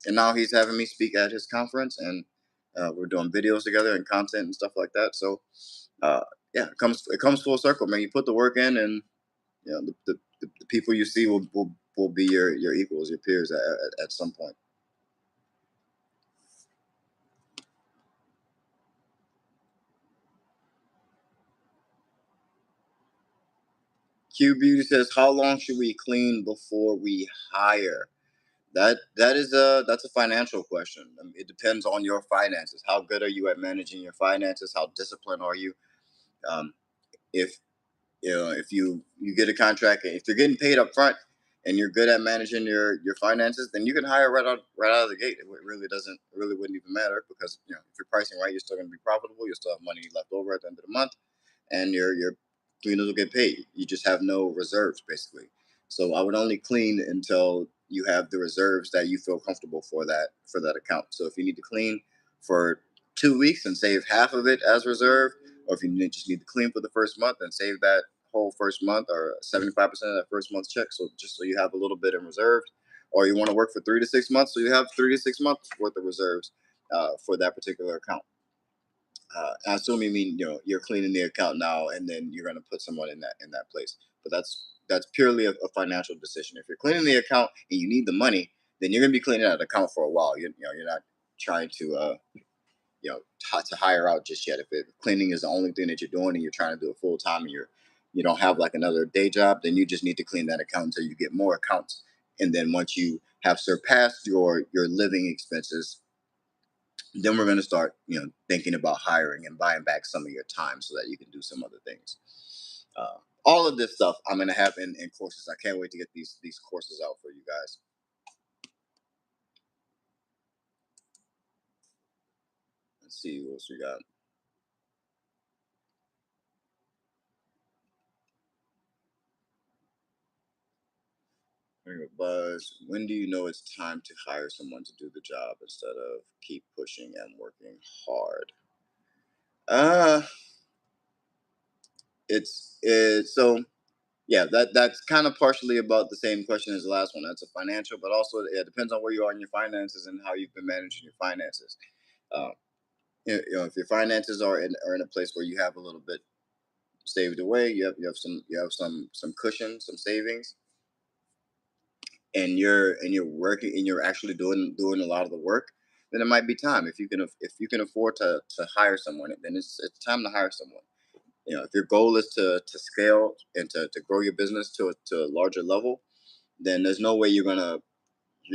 now he's having me speak at his conference, and we're doing videos together and content and stuff like that. So uh, yeah, it comes full circle, man. You put the work in, and the people you see will be your equals, your peers at some point. Q Beauty says, how long should we clean before we hire? That's a financial question. I mean, it depends on your finances. How good are you at managing your finances? How disciplined are you? Um, if if you get a contract, if you're getting paid up front and you're good at managing your finances, then you can hire right out of the gate. It really wouldn't even matter because if you're pricing right, you're still going to be profitable. You'll still have money left over at the end of the month, and your cleaners will get paid. You just have no reserves basically. So I would only clean until you have the reserves that you feel comfortable for that account. So if you need to clean for 2 weeks and save half of it as reserve, or if you just need to clean for the first month and save that whole first month or 75% of that first month's check, so just so you have a little bit in reserve, or you want to work for 3 to 6 months, so you have 3 to 6 months worth of reserves for that particular account. I assume you mean you're cleaning the account now, and then you're going to put someone in that place. But that's purely a financial decision. If you're cleaning the account and you need the money, then you're going to be cleaning that account for a while. You're not trying to to hire out just yet. If cleaning is the only thing that you're doing and you're trying to do it full time and you don't have like another day job, then you just need to clean that account until you get more accounts. And then once you have surpassed your living expenses, then we're going to start thinking about hiring and buying back some of your time so that you can do some other things. All of this stuff I'm going to have in courses. I can't wait to get these courses out for you guys. Let's see what else we got. Buzz, when do you know it's time to hire someone to do the job instead of keep pushing and working hard? Uh it's so yeah, that's kind of partially about the same question as the last one. That's a financial, but also it depends on where you are in your finances and how you've been managing your finances. Uh, if your finances are in a place where you have a little bit saved away, you have some cushion, some savings, and you're working and you're actually doing a lot of the work, then it might be time. If you can afford to hire someone, then it's time to hire someone. If your goal is to scale and to grow your business to a larger level, then there's no way you're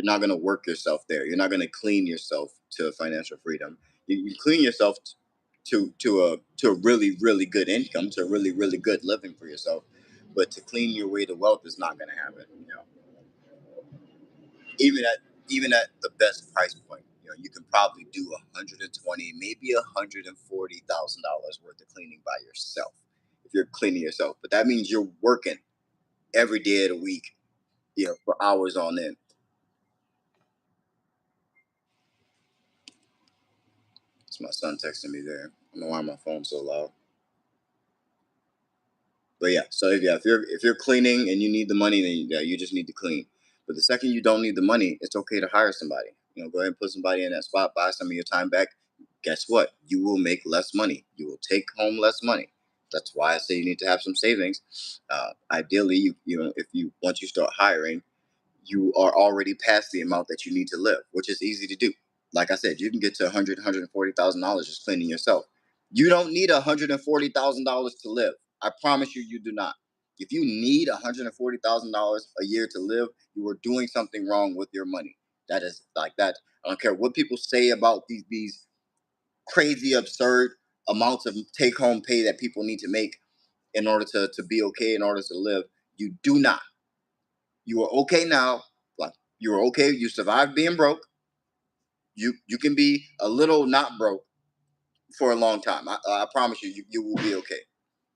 not gonna work yourself there. You're not gonna clean yourself to financial freedom. You clean yourself to a really really good income, to a really really good living for yourself. But to clean your way to wealth is not gonna happen. Even at even at the best price point, you can probably do 120, maybe $140,000 worth of cleaning by yourself if you're cleaning yourself. But that means you're working every day of the week, for hours on end. It's my son texting me there. I don't know why my phone's so loud. But yeah, so if you're cleaning and you need the money, then you just need to clean. But the second you don't need the money, it's okay to hire somebody. Go ahead and put somebody in that spot, buy some of your time back. Guess what? You will make less money. You will take home less money. That's why I say you need to have some savings. Ideally, if you once you start hiring, you are already past the amount that you need to live, which is easy to do. Like I said, you can get to 140,000 dollars just cleaning yourself. You don't need $140,000 to live. I promise you, you do not. If you need $140,000 a year to live, you are doing something wrong with your money. That is like that. I don't care what people say about these crazy, absurd amounts of take home pay that people need to make in order to be okay, in order to live. You do not. You are okay now. Like you are okay. You survived being broke. You can be a little not broke for a long time. I promise you, you will be okay.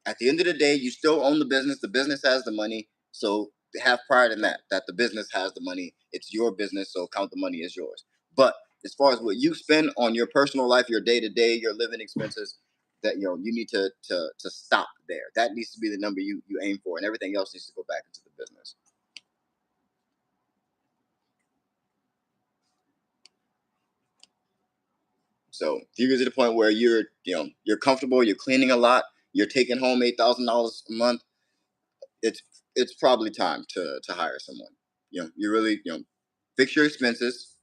At the end of the day, you still own the business. The business has the money. So have pride in that the business has the money. It's your business. So count the money as yours. But as far as what you spend on your personal life, your day to day, your living expenses, that you need to stop there. That needs to be the number you aim for, and everything else needs to go back into the business. So if you get to the point where you're comfortable, you're cleaning a lot, you're taking home $8,000 a month, it's probably time to hire someone. You really fix your expenses,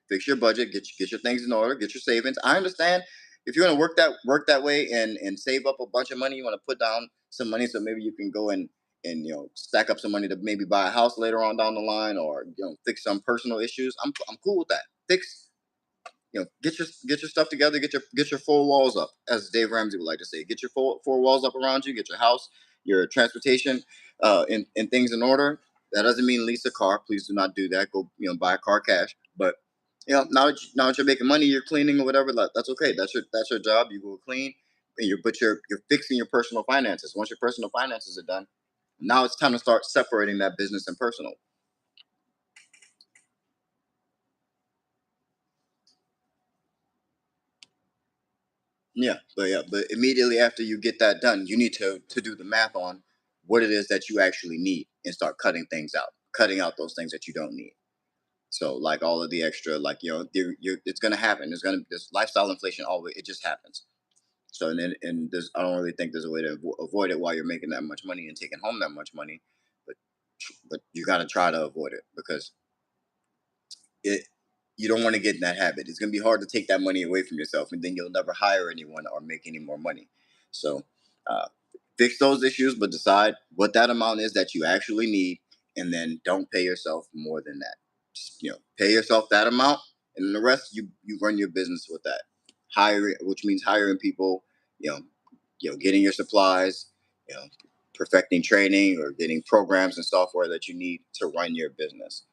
fix your budget, get your things in order, get your savings. I understand if you're gonna work that way and save up a bunch of money, you want to put down some money so maybe you can go and stack up some money to maybe buy a house later on down the line, or fix some personal issues. I'm cool with that. Get your stuff together, get your four walls up, as Dave Ramsey would like to say. Get your four walls up around you, get your house, your transportation, and things in order. That doesn't mean lease a car. Please do not do that. Go buy a car cash. But now that you're making money, you're cleaning or whatever. That's okay. That's your job. You go clean, but you're fixing your personal finances. Once your personal finances are done, now it's time to start separating that business and personal. But immediately after you get that done, you need to do the math on what it is that you actually need and start cutting out those things that you don't need. So like all of the extra, like it's gonna happen. This lifestyle inflation always it just happens. So and there's I don't really think there's a way to avoid it while you're making that much money and taking home that much money, but you got to try to avoid it because it you don't want to get in that habit. It's going to be hard to take that money away from yourself, and then you'll never hire anyone or make any more money. So, uh, fix those issues, but decide what that amount is that you actually need, and then don't pay yourself more than that. Just, pay yourself that amount, and then the rest you run your business with that. Hiring, which means hiring people, you know, getting your supplies, you know, perfecting training or getting programs and software that you need to run your business.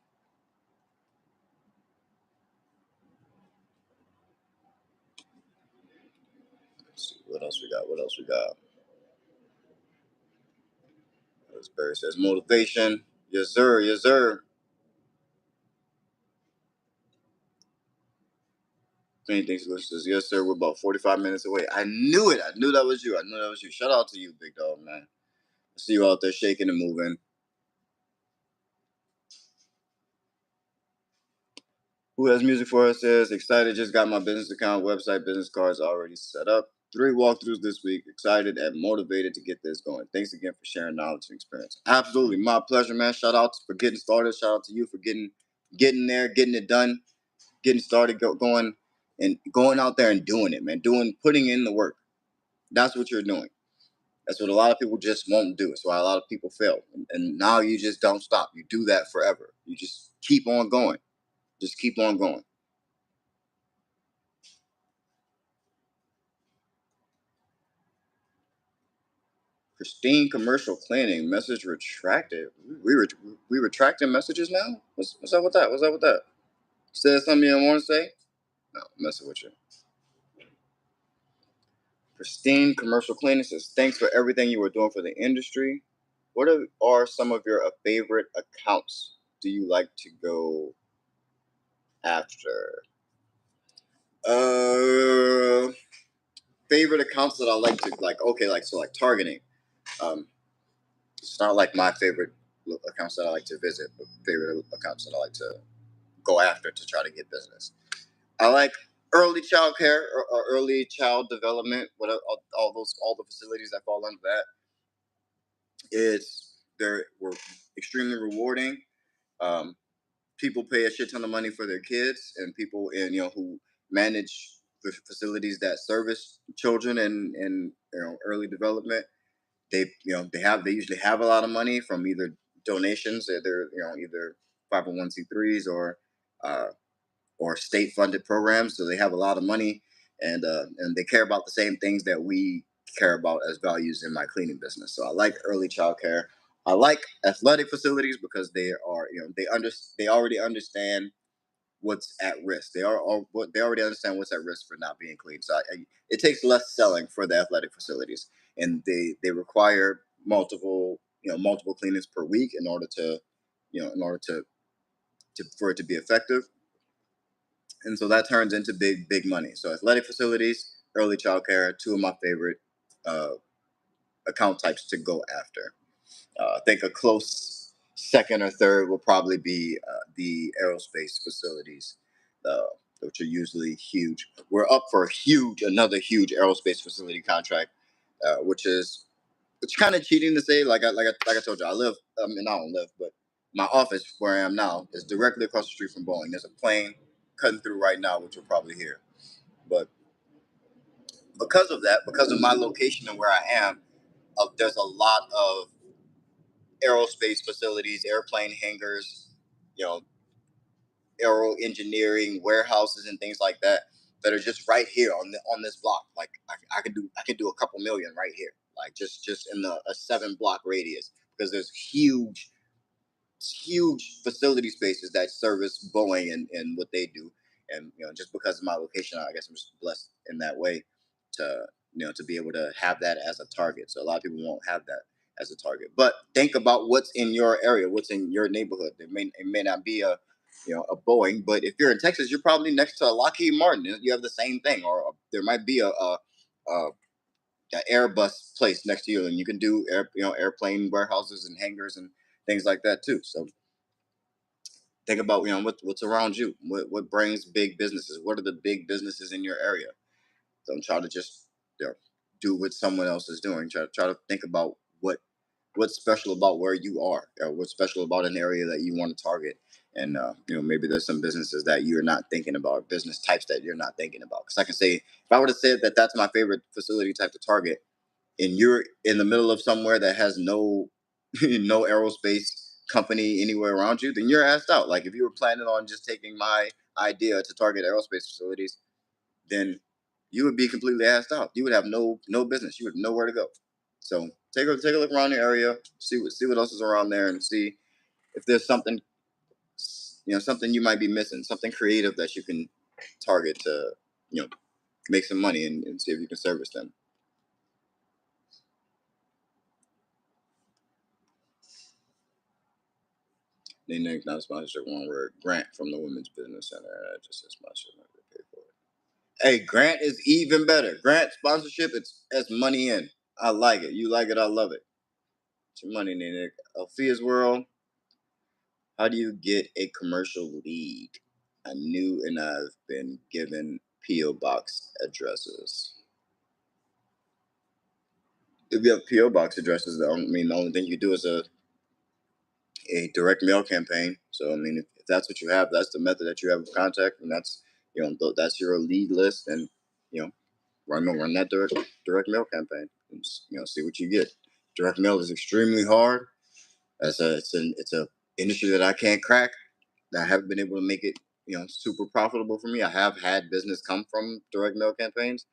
Let's see, what else we got? What else we got? As Barry says, motivation. Yes, sir. Yes, sir. Anything says, yes, sir. We're about 45 minutes away. I knew it. I knew that was you. I knew that was you. Shout out to you, big dog, man. I see you out there shaking and moving. Who has music for us? Says, excited. Just got my business account, website, business cards already set up. 3 walkthroughs this week. Excited and motivated to get this going. Thanks again for sharing knowledge and experience. Absolutely, my pleasure, man. Shout out for getting started. Shout out to you for getting there, getting it done, getting started, going and going out there and doing it, man. Putting in the work. That's what you're doing. That's what a lot of people just won't do. It's why a lot of people fail. And now you just don't stop. You do that forever. You just keep on going. Just keep on going. Pristine commercial cleaning. Message retracted. We retracting messages now? What's up with that? What's up with that? Said something you don't want to say? No, I'm messing with you. Pristine commercial cleaning says, thanks for everything you were doing for the industry. What are some of your favorite accounts do you like to go after? Favorite accounts that I like to okay, like targeting. Um, it's not like my favorite accounts that I like to visit, but favorite accounts that I like to go after to try to get business. I like early child care or early child development. All the facilities that fall under that. We're extremely rewarding. Um, People pay a shit ton of money for their kids, and people who manage the facilities that service children and early development. They usually have a lot of money from either donations, either 501c3s uh, or state funded programs. So they have a lot of money, and they care about the same things that we care about as values in my cleaning business. So I like early child care. I like athletic facilities because they are they already understand what's at risk. They already understand what's at risk for not being clean. So it takes less selling for the athletic facilities, and they require multiple cleanings per week in order to for it to be effective. And so that turns into big money. So athletic facilities, early childcare, two of my favorite uh, account types to go after. I think a close second or third will probably be the aerospace facilities, uh, which are usually huge. We're up for another huge aerospace facility contract, which is it's kind of cheating to say. Like I told you, I don't live, but my office where I am now is directly across the street from Boeing. There's a plane cutting through right now, which you'll probably hear. But because of that, because of my location and where I am, there's a lot of aerospace facilities, airplane hangars, you know, aero engineering warehouses and things like that are just right here on this block. Like I could do a couple million right here, like just in a 7 block radius because there's huge facility spaces that service Boeing and what they do. And just because of my location, I guess I'm just blessed in that way to to be able to have that as a target. So a lot of people won't have that as a target. But think about what's in your area, what's in your neighborhood. It may not be a Boeing, but if you're in Texas, you're probably next to a Lockheed Martin. You have the same thing, or there might be a Airbus place next to you, and you can do airplane warehouses and hangars and things like that too. So think about what's around you. What brings big businesses? What are the big businesses in your area? Don't try to just do what someone else is doing. Try to think about what's special about where you are. What's special about an area that you want to target. And maybe there's some businesses that you're not thinking about, business types that you're not thinking about. Because I can say, if I would have said that that's my favorite facility type to target, and you're in the middle of somewhere that has no no aerospace company anywhere around you, then you're asked out. Like if you were planning on just taking my idea to target aerospace facilities, then you would be completely asked out. You would have no business. You would know where to go. So take a look around the area, see what else is around there, and see if there's something you might be missing, something creative that you can target to you know make some money and see if you can service them. They named not a sponsorship one word grant from the Women's Business Center. I just said sponsorship, not gonna pay for it. Hey, grant is even better. Grant sponsorship, it's money in. I like it. You like it, I love it. It's your money, Nick. Althea's World. How do you get a commercial lead? I knew and I've been given PO box addresses. If you have PO box addresses, the only thing you do is a direct mail campaign. So I mean, if that's what you have, that's the method that you have of contact, and that's that's your lead list, and you know run that direct mail campaign, and see what you get. Direct mail is extremely hard. It's a industry that I can't crack. That I haven't been able to make it super profitable for me. I have had business come from direct mail campaigns,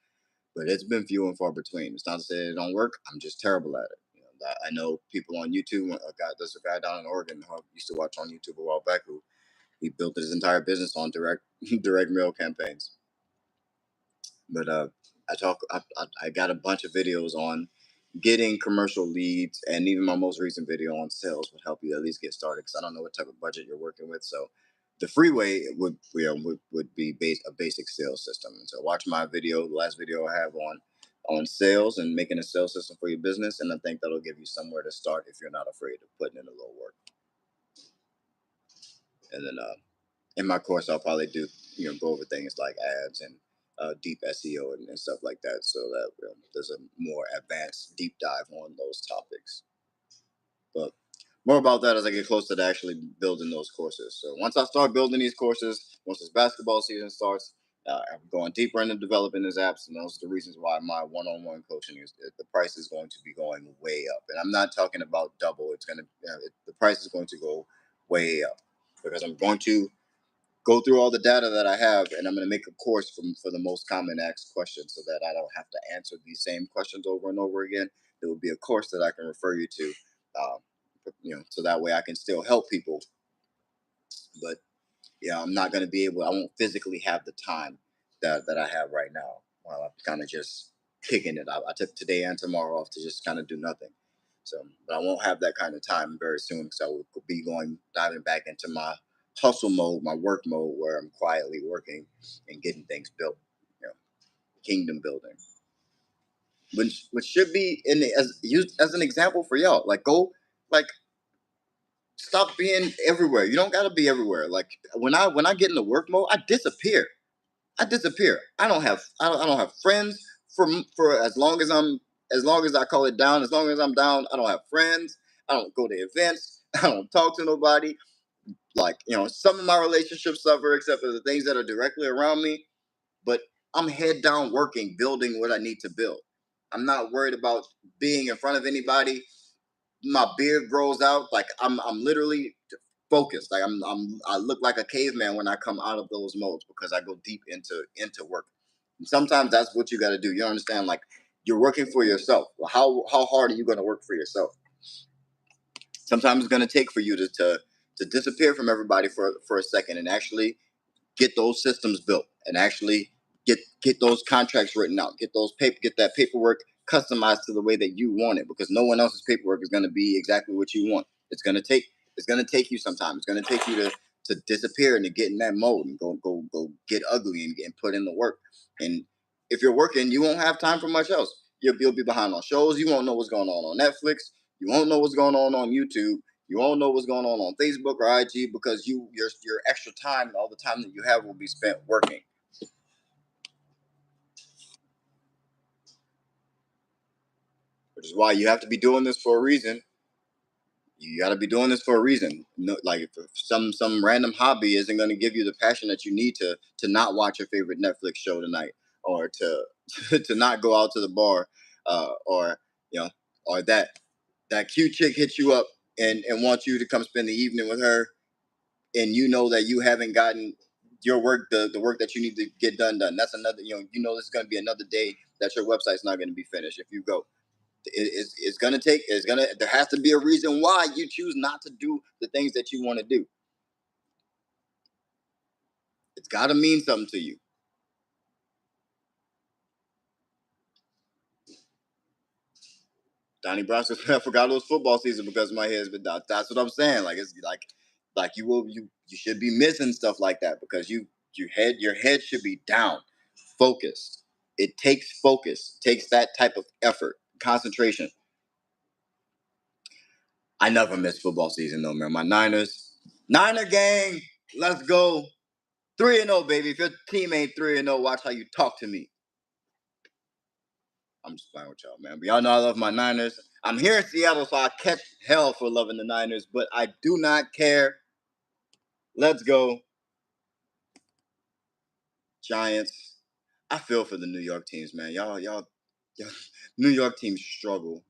but it's been few and far between. It's not to say it don't work. I'm just terrible at it. I know people on YouTube. There's a guy down in Oregon who I used to watch on YouTube a while back who he built his entire business on direct mail campaigns. But I got a bunch of videos on getting commercial leads, and even my most recent video on sales would help you at least get started. Because I don't know what type of budget you're working with, so the freeway would be a basic sales system. And so watch my video, the last video I have on sales and making a sales system for your business, and I think that'll give you somewhere to start if you're not afraid of putting in a little work. And then in my course, I'll probably do go over things like ads and deep SEO and stuff like that, so that there's a more advanced deep dive on those topics. But more about that as I get closer to actually building those courses. So once I start building these courses, once this basketball season starts, I'm going deeper into developing these apps, and those are the reasons why my one-on-one coaching is the price is going to be going way up. And I'm not talking about double. It's going to the price is going to go way up because I'm going to go through all the data that I have, and I'm going to make a course for the most common asked questions, so that I don't have to answer these same questions over and over again. There will be a course that I can refer you to, um, so that way I can still help people. But I'm not going to be able. I won't physically have the time that I have right now. While I'm kind of just kicking it. I took today and tomorrow off to just kind of do nothing. So, but I won't have that kind of time very soon, because I will be diving back into my hustle mode, my work mode, where I'm quietly working and getting things built. You know, kingdom building, which should be as used as an example for y'all. Like go, like stop being everywhere. You don't got to be everywhere. Like when I get into work mode, I disappear. I don't have friends for as long as I call it down. As long as I'm down, I don't have friends. I don't go to events. I don't talk to nobody. Like some of my relationships suffer, except for the things that are directly around me. But I'm head down working, building what I need to build. I'm not worried about being in front of anybody. My beard grows out. Like I'm literally focused. Like I look like a caveman when I come out of those modes, because I go deep into work. And sometimes that's what you got to do. You understand? Like you're working for yourself. Well, how hard are you going to work for yourself? Sometimes it's going to take for you to disappear from everybody for a second and actually get those systems built, and actually get those contracts written out, get that paperwork customized to the way that you want it, because no one else's paperwork is going to be exactly what you want. It's going to take you some time. It's going to take you to disappear and to get in that mode and go get ugly and put in the work. And if you're working, you won't have time for much else. You'll be behind on shows. You won't know what's going on Netflix. You won't know what's going on YouTube. You won't know what's going on Facebook or IG, because your extra time, all the time that you have, will be spent working. Which is why you have to be doing this for a reason. You got to be doing this for a reason. No, like if some random hobby isn't going to give you the passion that you need to not watch your favorite Netflix show tonight, or to to not go out to the bar, or or that cute chick hits you up and wants you to come spend the evening with her, and you know that you haven't gotten your work, the work that you need to get done. That's another, this is going to be another day that your website's not going to be finished if you go. It's going to there has to be a reason why you choose not to do the things that you want to do. It's got to mean something to you. Donnie Brasco, I forgot it was football season because my head's been down. That's what I'm saying. Like it's like you should be missing stuff like that, because your head should be down, focused. It takes focus, takes that type of effort, concentration. I never miss football season though, man. My Niner gang, let's go. 3-0, baby. If your team ain't 3-0, watch how you talk to me. I'm I'm just playing with y'all, man. But y'all know I love my Niners. I'm here in Seattle, so I catch hell for loving the Niners, but I do not care. Let's go, Giants. I feel for the New York teams, man. Y'all New York teams struggle.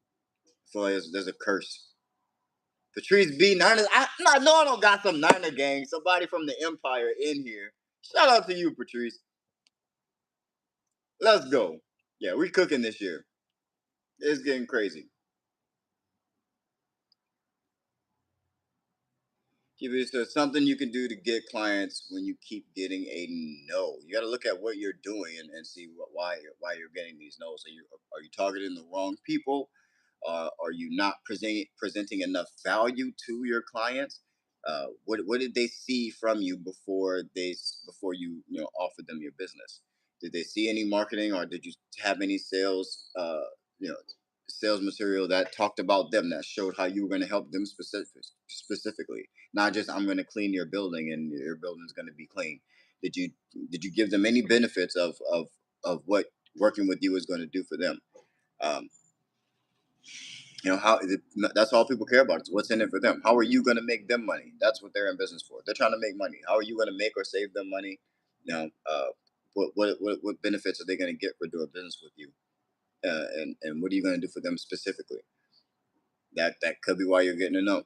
I feel like there's a curse. Patrice B. Niners. I know I don't got some Niner gang, somebody from the Empire in here. Shout out to you, Patrice. Let's go. Yeah, we cooking this year. It's getting crazy. If there's something you can do to get clients when you keep getting a no, you got to look at what you're doing and see why you're getting these no's. Are you targeting the wrong people? Are you not presenting enough value to your clients? What did they see from you before you offered them your business? Did they see any marketing, or did you have any sales you know sales material that talked about them, that showed how you were going to help them specifically, not just I'm going to clean your building and your building's going to be clean? Did you did you give them any benefits of what working with you is going to do for them? Um, how that's all people care about is what's in it for them. How are you going to make them money? That's what they're in business for. They're trying to make money. How are you going to make or save them money? You know, what benefits are they going to get for doing business with you? And what are you going to do for them specifically? That could be why you're getting a no,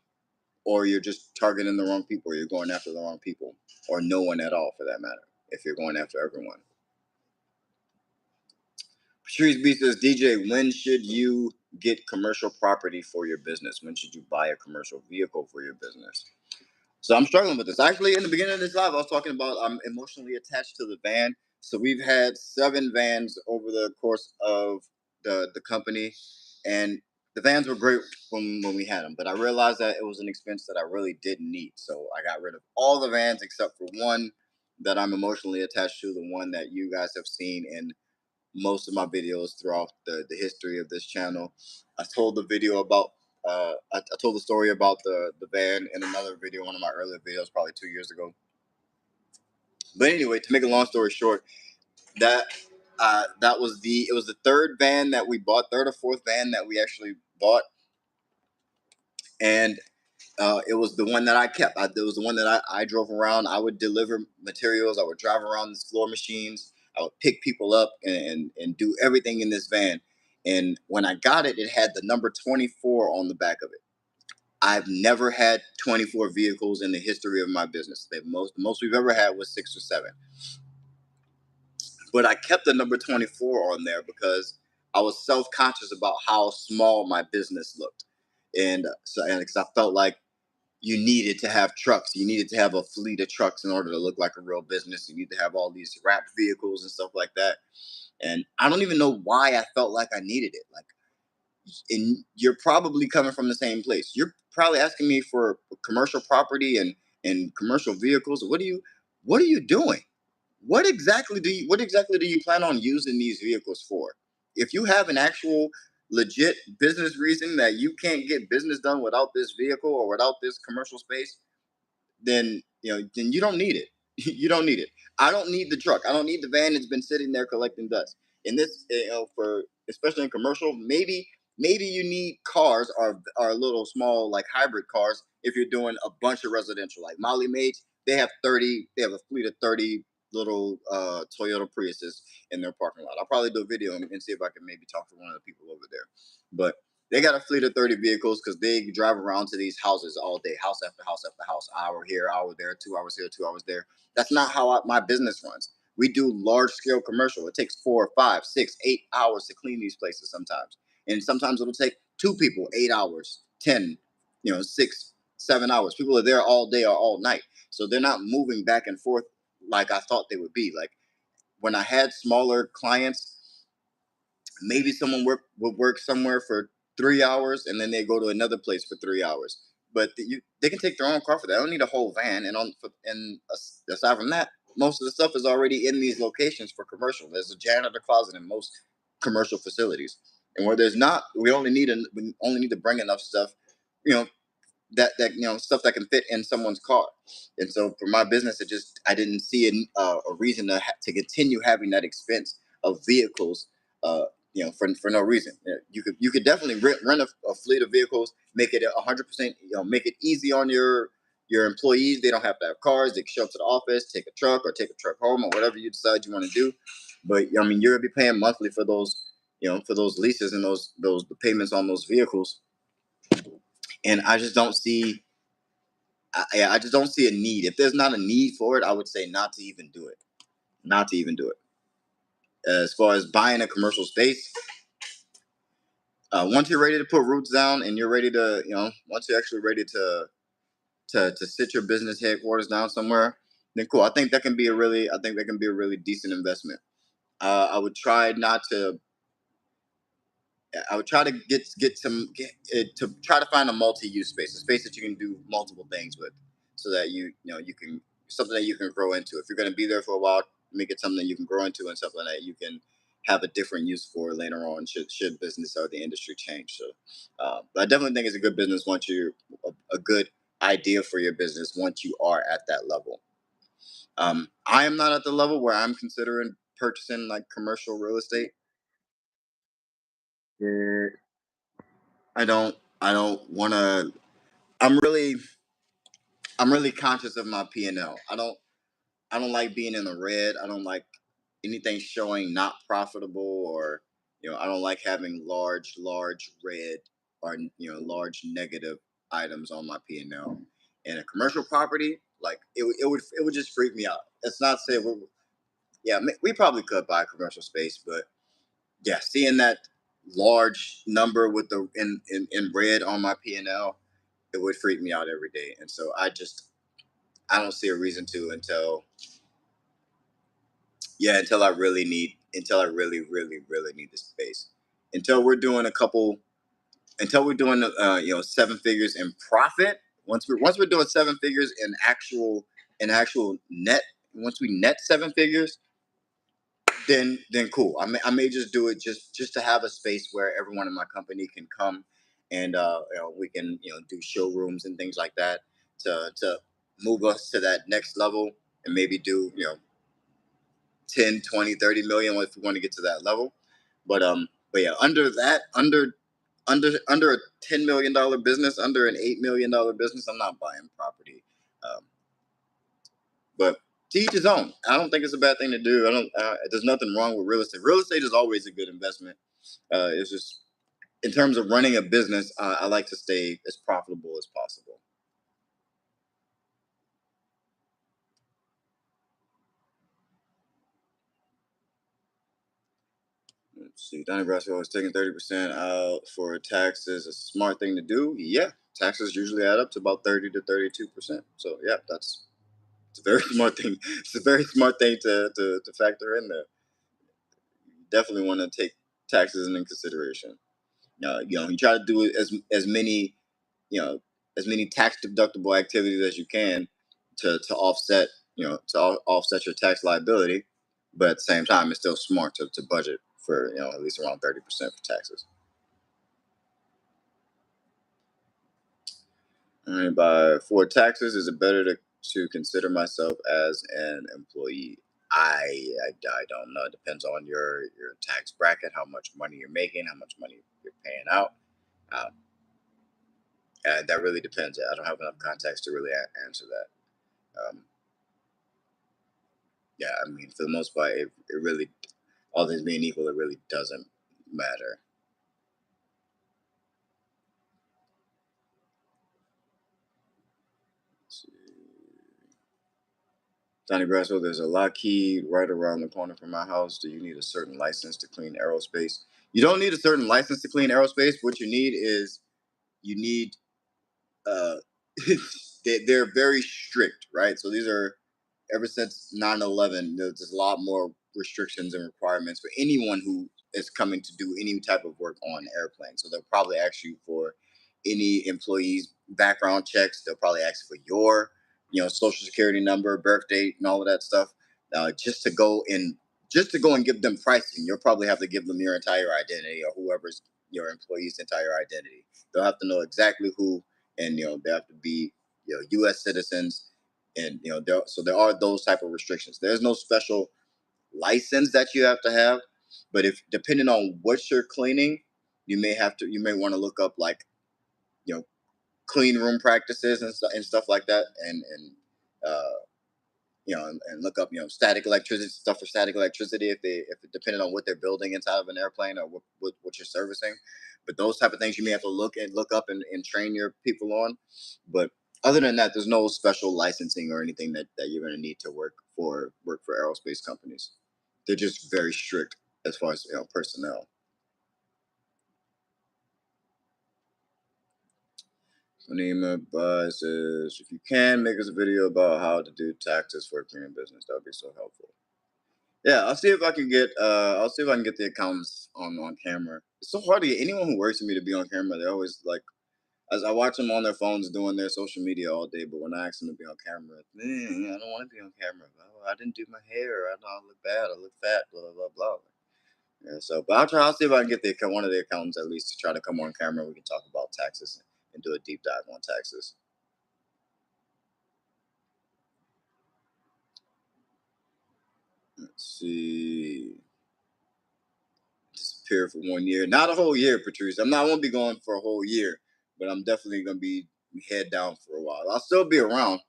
or you're just targeting the wrong people, or you're going after the wrong people, or no one at all for that matter. If you're going after everyone. Patrice B says, DJ, when should you get commercial property for your business? When should you buy a commercial vehicle for your business? So I'm struggling with this. Actually, in the beginning of this live, I was talking about I'm emotionally attached to the van. So we've had 7 vans over the course of the company, and the vans were great when we had them. But I realized that it was an expense that I really didn't need. So I got rid of all the vans except for one that I'm emotionally attached to, the one that you guys have seen in most of my videos throughout the history of this channel. I told the video about I told the story about the van in another video, one of my earlier videos, probably 2 years ago. But anyway, to make a long story short, that it was the third van that we bought, third or fourth van that we actually bought, and it was the one that I kept. It was the one that I drove around. I would deliver materials. I would drive around these floor machines. I would pick people up and do everything in this van. And when I got it, it had the number 24 on the back of it. I've never had 24 vehicles in the history of my business. The most we've ever had was 6 or 7. But I kept the number 24 on there because I was self-conscious about how small my business looked. And because I felt like you needed to have trucks. You needed to have a fleet of trucks in order to look like a real business. You need to have all these wrapped vehicles and stuff like that. And I don't even know why I felt like I needed it. Like, and you're probably coming from the same place. You're probably asking me for commercial property and commercial vehicles. What are you doing? What exactly do you plan on using these vehicles for? If you have an actual legit business reason that you can't get business done without this vehicle or without this commercial space, then you don't need it. You don't need it. I don't need the truck. I don't need the van that's been sitting there collecting dust. In this, for especially in commercial, maybe you need cars or little small like hybrid cars if you're doing a bunch of residential. Like Molly Mage, they have a fleet of 30 little Toyota Priuses in their parking lot. I'll probably do a video and see if I can maybe talk to one of the people over there. But they got a fleet of 30 vehicles because they drive around to these houses all day, house after house after house, hour here, hour there, 2 hours here, 2 hours there. That's not how my business runs. We do large scale commercial. It takes 4, 5, 6, 8 hours to clean these places sometimes. And sometimes it'll take 2 people 8 hours, 10, 6, 7 hours. People are there all day or all night. So they're not moving back and forth like I thought they would be. Like when I had smaller clients, maybe someone would work somewhere for 3 hours and then they go to another place for 3 hours. But they can take their own car for that. I don't need a whole van. And aside from that, most of the stuff is already in these locations for commercial. There's a janitor closet in most commercial facilities, and where there's not, we only need to bring enough stuff, you know, that stuff that can fit in someone's car. And so for my business, I didn't see a reason to continue having that expense of vehicles, uh, for no reason. You could definitely rent a fleet of vehicles, make it 100%, make it easy on your employees. They don't have to have cars. They can show up to the office, take a truck, or take a truck home, or whatever you decide you want to do. But I mean, you're gonna be paying monthly for those, for those leases and those the payments on those vehicles. And I just don't see, I just don't see a need. If there's not a need for it, I would say not to even do it. Not to even do it. As far as buying a commercial space, once you're ready to put roots down and you're ready to, once you're actually ready to sit your business headquarters down somewhere, then cool. I think that can be a really decent investment. I would try not to. I would try to get it to try to find a multi-use space, a space that you can do multiple things with, so that you can something that you can grow into. If you're going to be there for a while, make it something that you can grow into and something that you can have a different use for later on. Should business or the industry change? So, but I definitely think it's a good business once you a good idea for your business once you are at that level. I am not at the level where I'm considering purchasing like commercial real estate. Yeah. I don't want to. I'm really I'm really conscious of my P&L. I don't like being in the red. I don't like anything showing not profitable, or I don't like having large red, or large negative items on my P&L. And a commercial property, like it would just freak me out. It's not saying yeah, we probably could buy a commercial space, but yeah, seeing that large number with the in red on my P&L, it would freak me out every day. And so I don't see a reason to until I really really need the space. Until we're doing a couple until we're doing 7 figures in profit. Once we're doing 7 figures in actual net, once we net 7 figures, then cool. I may just do it just to have a space where everyone in my company can come, and we can do showrooms and things like that to move us to that next level, and maybe do 10, 20, 30 million if we want to get to that level. But yeah, under that, under a $10 million business, under an $8 million business, I'm not buying property. Um, but to each his own. I don't think it's a bad thing to do. I don't. There's nothing wrong with real estate. Real estate is always a good investment. It's just in terms of running a business, I like to stay as profitable as possible. Let's see, Donnie Brasco is taking 30% out for taxes. A smart thing to do. Yeah, taxes usually add up to about 30 to 32%. So yeah, it's a very smart thing. It's a very smart thing to factor in there. Definitely want to take taxes into consideration. You try to do as many you know as many tax deductible activities as you can to offset offset your tax liability, but at the same time it's still smart to budget for at least around 30% for taxes. And by for taxes, is it better to consider myself as an employee? I don't know. It depends on your tax bracket, how much money you're making, how much money you're paying out. Um, that really depends. I don't have enough context to really answer that. Yeah, I mean, for the most part, it really, all things being equal, it really doesn't matter. Let's see. Johnny Brasso, there's a Lockheed right around the corner from my house. Do you need a certain license to clean aerospace? You don't need a certain license to clean aerospace. What you need is you need uh, they're very strict, right? So these are ever since 9/11, there's a lot more restrictions and requirements for anyone who is coming to do any type of work on airplanes. So they'll probably ask you for any employees' background checks. They'll probably ask for your, social security number, birth date, and all of that stuff. Just to go and give them pricing, you'll probably have to give them your entire identity, or whoever's your employee's entire identity. They'll have to know exactly who, and they have to be U.S. citizens, and so there are those type of restrictions. There's no special license that you have to have. But if depending on what you're cleaning, you may want to look up like, you know, clean room practices and stuff like that, and uh, and look up, static electricity stuff for static electricity if it depending on what they're building inside of an airplane, or what you're servicing. But those type of things you may have to look up and train your people on. But other than that, there's no special licensing or anything that you're going to need to work for aerospace companies. They're just very strict as far as personnel. Anima says, if you can make us a video about how to do taxes for a Korean business, that would be so helpful. Yeah, I'll see if I can get the accountants on camera. It's so hard to get anyone who works with me to be on camera. They're always like, as I watch them on their phones doing their social media all day, but when I ask them to be on camera, man, I don't want to be on camera. Oh, I didn't do my hair. I know I look bad. I look fat. Blah blah blah blah. Yeah, so, but I'll try. I'll see if I can get one of the accountants at least to try to come on camera. We can talk about taxes and do a deep dive on taxes. Let's see. Disappear for 1 year. Not a whole year, Patrice. I won't be going for a whole year, but I'm definitely gonna be head down for a while. I'll still be around.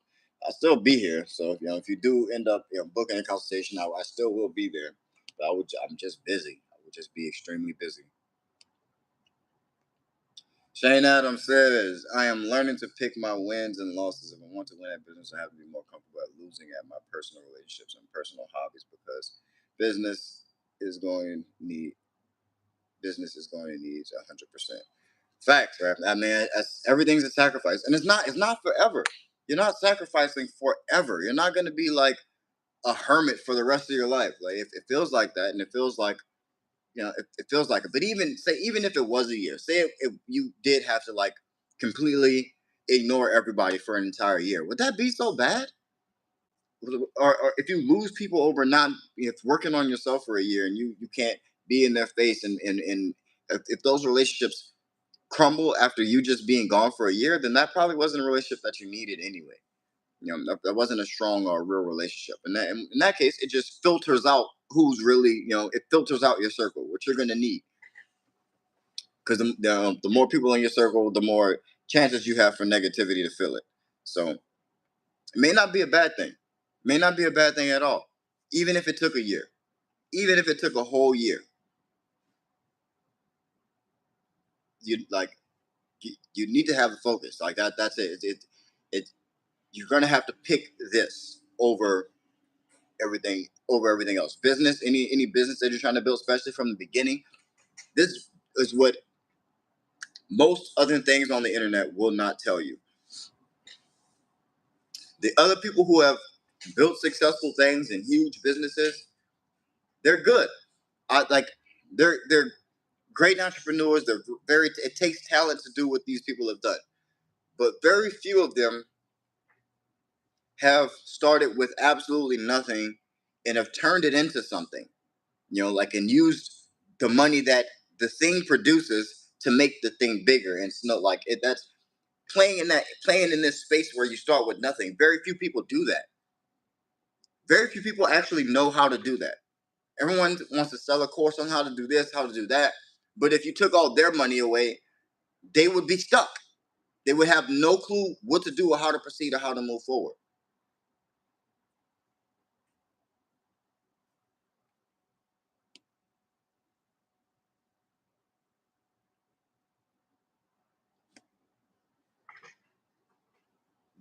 I'll still be here. So if you do end up booking a consultation, I still will be there. But I'm just busy. I would just be extremely busy. Shane Adams says, I am learning to pick my wins and losses. If I want to win at business, I have to be more comfortable at losing at my personal relationships and personal hobbies, because business is going to need business is going to need 100%. Facts, right? I mean, everything's a sacrifice, and it's not forever. You're not sacrificing forever. You're not going to be like a hermit for the rest of your life. Like, if it feels like that, and it feels like it feels like it. But even if it was a year, say if you did have to like completely ignore everybody for an entire year, would that be so bad? Or if you lose people over not if working on yourself for a year, and you can't be in their face, and if those relationships crumble after you just being gone for a year, then that probably wasn't a relationship that you needed anyway. That wasn't a strong or real relationship. And in that case, it just filters out who's really, it filters out your circle, what you're going to need. Because the more people in your circle, the more chances you have for negativity to fill it. So it may not be a bad thing. May not be a bad thing at all. Even if it took a year, even if it took a whole year, you like you need to have a focus like that. That's it. It you're gonna have to pick this over everything else. Business, any business that you're trying to build, especially from the beginning. This is what most other things on the internet will not tell you. The other people who have built successful things and huge businesses, they're good. I like they're great entrepreneurs. They're very. It takes talent to do what these people have done, but very few of them have started with absolutely nothing and have turned it into something. Like, and used the money that the thing produces to make the thing bigger. And it's not like it. That's playing in this space where you start with nothing. Very few people do that. Very few people actually know how to do that. Everyone wants to sell a course on how to do this, how to do that. But if you took all their money away, they would be stuck. They would have no clue what to do or how to proceed or how to move forward.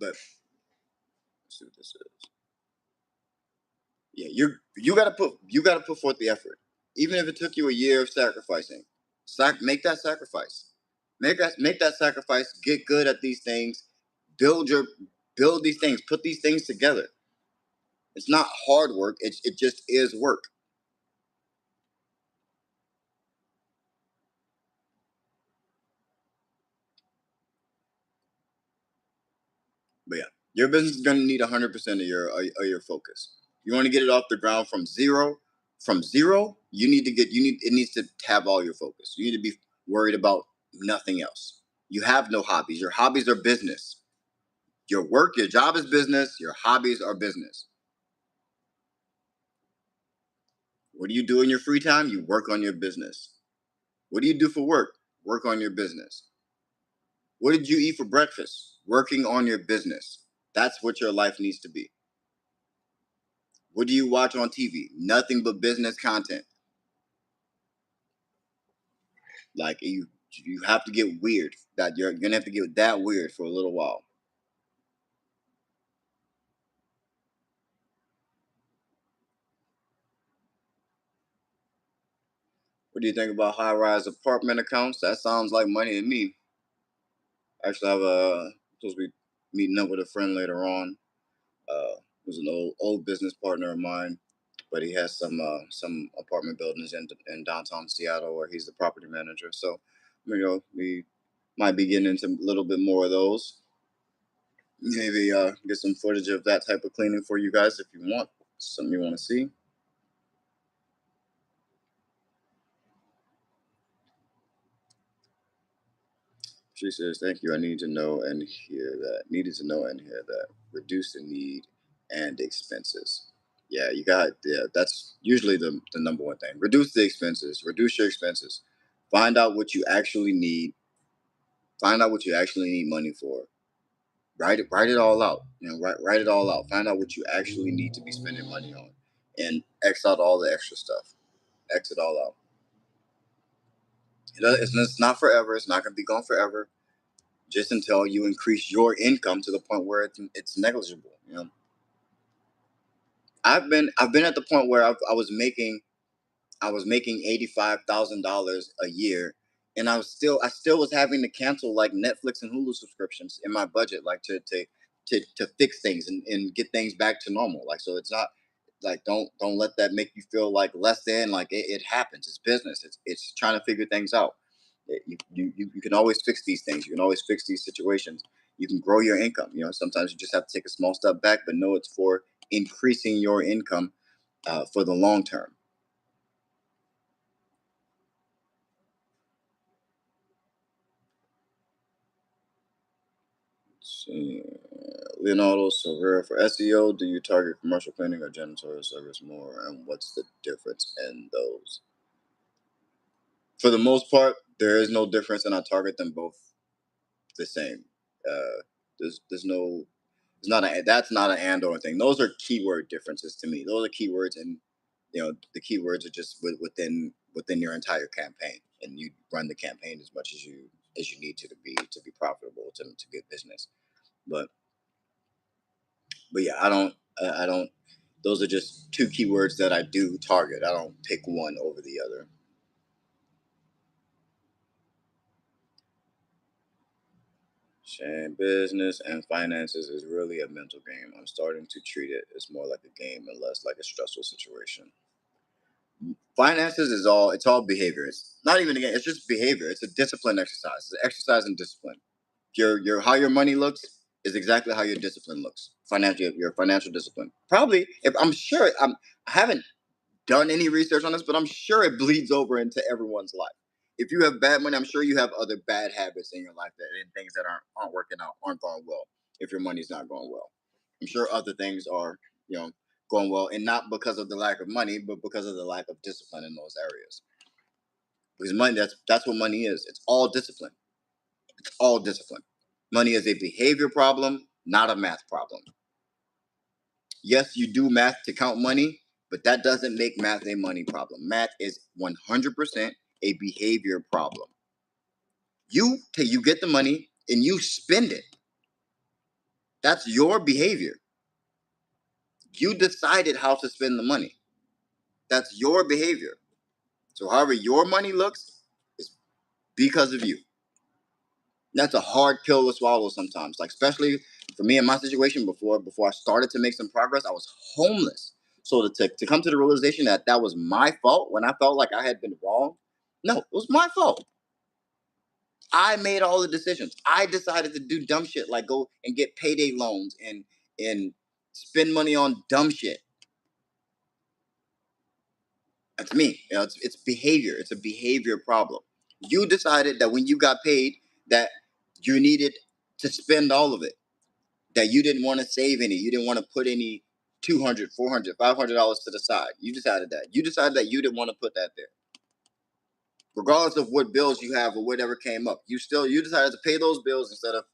But let's see what this is. Yeah, you gotta put forth the effort, even if it took you a year of sacrificing. Make that sacrifice. Make that sacrifice. Get good at these things. Build your build these things. Put these things together. It's not hard work. It just is work. But yeah, your business is gonna need 100% of your focus. You want to get it off the ground from zero. From zero, it needs to have all your focus. You need to be worried about nothing else. You have no hobbies. Your hobbies are business. Your job is business. Your hobbies are business. What do you do in your free time? You work on your business. What do you do for work? Work on your business. What did you eat for breakfast? Working on your business. That's what your life needs to be. What do you watch on TV? Nothing but business content. Like you have to get weird. That you're gonna have to get that weird for a little while. What do you think about high-rise apartment accounts? That sounds like money to me. Actually, supposed to be meeting up with a friend later on. Who's an old business partner of mine, but he has some apartment buildings in downtown Seattle where he's the property manager. So, we might be getting into a little bit more of those. Maybe get some footage of that type of cleaning for you guys if you want. Something you want to see. She says, "Thank you. I need to know and hear that. Needed to know and hear that. Reduce the need and expenses. Yeah, you got. Yeah, that's usually the number one thing. Reduce the expenses. Reduce your expenses. Find out what you actually need. Find out what you actually need money for. Write it all out. Write it all out. Find out what you actually need to be spending money on, and X out all the extra stuff. X it all out. It's not forever. It's not going to be gone forever. Just until you increase your income to the point where it's negligible. I've been at the point where I was making $85,000 a year, and I still was having to cancel like Netflix and Hulu subscriptions in my budget, like to fix things and get things back to normal. Like, so it's not like, don't let that make you feel like less than. Like, it happens. It's business. It's trying to figure things out. You can always fix these things. You can always fix these situations. You can grow your income. Sometimes you just have to take a small step back, but know it's for increasing your income for the long term. Let's see. Leonardo Silvera, for SEO, do you target commercial cleaning or janitorial service more? And what's the difference in those? For the most part, there is no difference, and I target them both the same. Uh, there's no it's not a that's not an and or thing. Those are keyword differences to me. Those are keywords, and the keywords are just within your entire campaign, and you run the campaign as much as you need to be profitable to get business. But yeah, I don't. Those are just two keywords that I do target. I don't pick one over the other. Sharing business and finances is really a mental game. I'm starting to treat it as more like a game and less like a stressful situation. Finances is all behavior. It's not even a game. It's just behavior. It's a discipline exercise. It's an exercise in discipline. Your how your money looks is exactly how your discipline looks. Your financial discipline. Probably, if I'm sure, I haven't done any research on this, but I'm sure it bleeds over into everyone's life. If you have bad money, I'm sure you have other bad habits in your life and things that aren't working out, aren't going well. If your money's not going well, I'm sure other things are you know going well, and not because of the lack of money, but because of the lack of discipline in those areas. Because money, that's what money is. It's all discipline. It's all discipline. Money is a behavior problem, not a math problem. Yes, you do math to count money, but that doesn't make math a money problem. Math is 100% a behavior problem. You get the money and you spend it. That's your behavior. You decided how to spend the money. That's your behavior. So however your money looks is because of you. That's a hard pill to swallow sometimes. Like, especially for me in my situation, before I started to make some progress, I was homeless. So to come to the realization that that was my fault when I felt like I had been wrong, no, it was my fault. I made all the decisions. I decided to do dumb shit like go and get payday loans and spend money on dumb shit. That's me. It's behavior. It's a behavior problem. You decided that when you got paid that you needed to spend all of it, that you didn't want to save any, you didn't want to put any $200, $400, $500 to the side. You decided that. You decided that you didn't want to put that there. Regardless of what bills you have or whatever came up, you decided to pay those bills instead of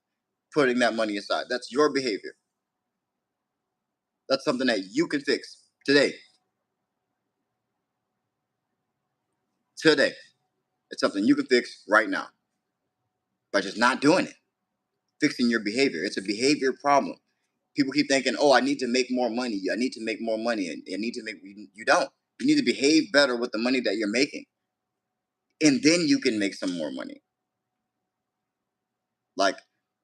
putting that money aside. That's your behavior. That's something that you can fix today. Today. It's something you can fix right now by just not doing it. Fixing your behavior. It's a behavior problem. People keep thinking, "Oh, I need to make more money. I need to make more money." And I need to make. You don't. You need to behave better with the money that you're making, and then you can make some more money. Like,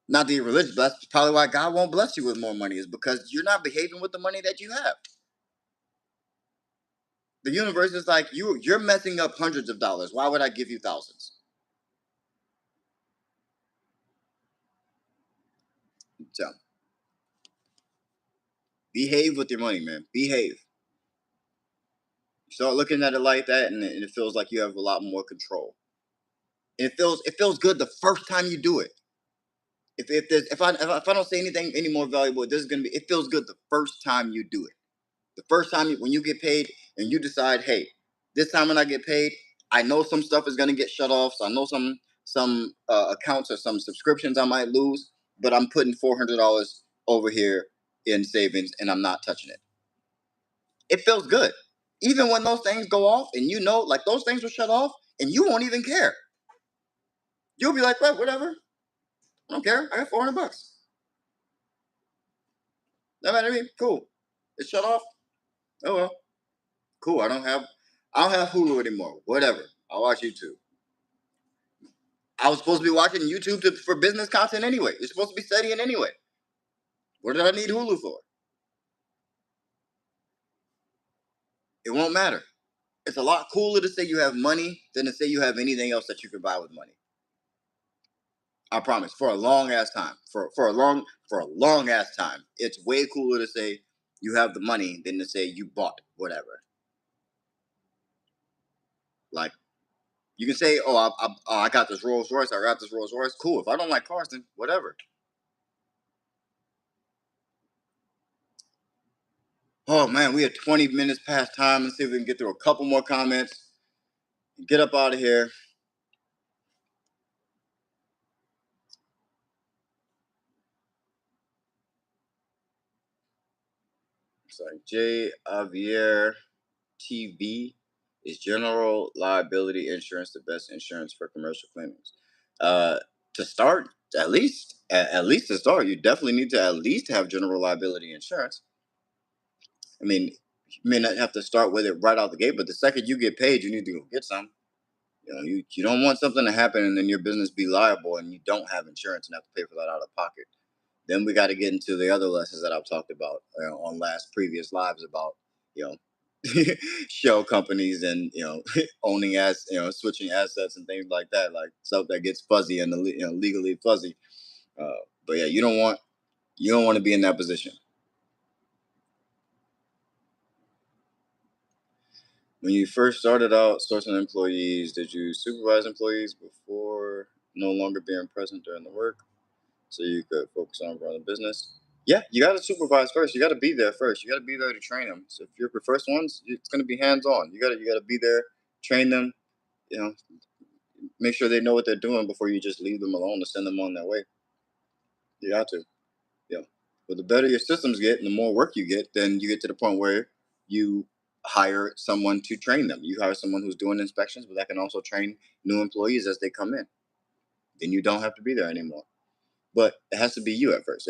not that you're religious, but that's probably why God won't bless you with more money, is because you're not behaving with the money that you have. The universe is like, you're messing up hundreds of dollars. Why would I give you thousands? So behave with your money, man. Behave. Start looking at it like that, and it feels like you have a lot more control. And it feels good the first time you do it. If I don't say anything any more valuable, this is gonna be. It feels good the first time you do it. The first time when you get paid and you decide, hey, this time when I get paid, I know some stuff is gonna get shut off. So I know some accounts or some subscriptions I might lose, but I'm putting $400 over here in savings and I'm not touching it. It feels good, even when those things go off and like those things will shut off and you won't even care. You'll be like, well, whatever. I don't care. I got $400. That matter to me. Cool. It shut off. Oh well. Cool. I don't have Hulu anymore. Whatever. I'll watch YouTube. I was supposed to be watching YouTube for business content anyway. You're supposed to be studying anyway. What did I need Hulu for? It won't matter. It's a lot cooler to say you have money than to say you have anything else that you can buy with money. I promise. For a long ass time. For a long ass time. It's way cooler to say you have the money than to say you bought whatever. Like, you can say, "Oh, I got this Rolls Royce. I got this Rolls Royce." Cool. If I don't like cars, then whatever. Oh man, we are 20 minutes past time. Let's see if we can get through a couple more comments and get up out of here. It's like J. Javier TV. Is general liability insurance the best insurance for commercial claimants? Uh, to start, at least to start, you definitely need to at least have general liability insurance. I mean, you may not have to start with it right out the gate, but the second you get paid, you need to go get some. You don't want something to happen and then your business be liable and you don't have insurance and have to pay for that out of pocket. Then we got to get into the other lessons that I've talked about on last previous lives about you know shell companies and owning switching assets and things like that, like stuff that gets fuzzy and legally fuzzy. But yeah, you don't want to be in that position. When you first started out sourcing employees, did you supervise employees before no longer being present during the work so you could focus on running the business? Yeah, you got to supervise first. You got to be there first. You got to be there to train them. So if you're the first ones, it's going to be hands on. You got to be there, train them. You know, make sure they know what they're doing before you just leave them alone to send them on their way. You got to. Yeah. But the better your systems get and the more work you get, then you get to the point where you hire someone to train them. You hire someone who's doing inspections, but that can also train new employees as they come in. Then you don't have to be there anymore. But it has to be you at first.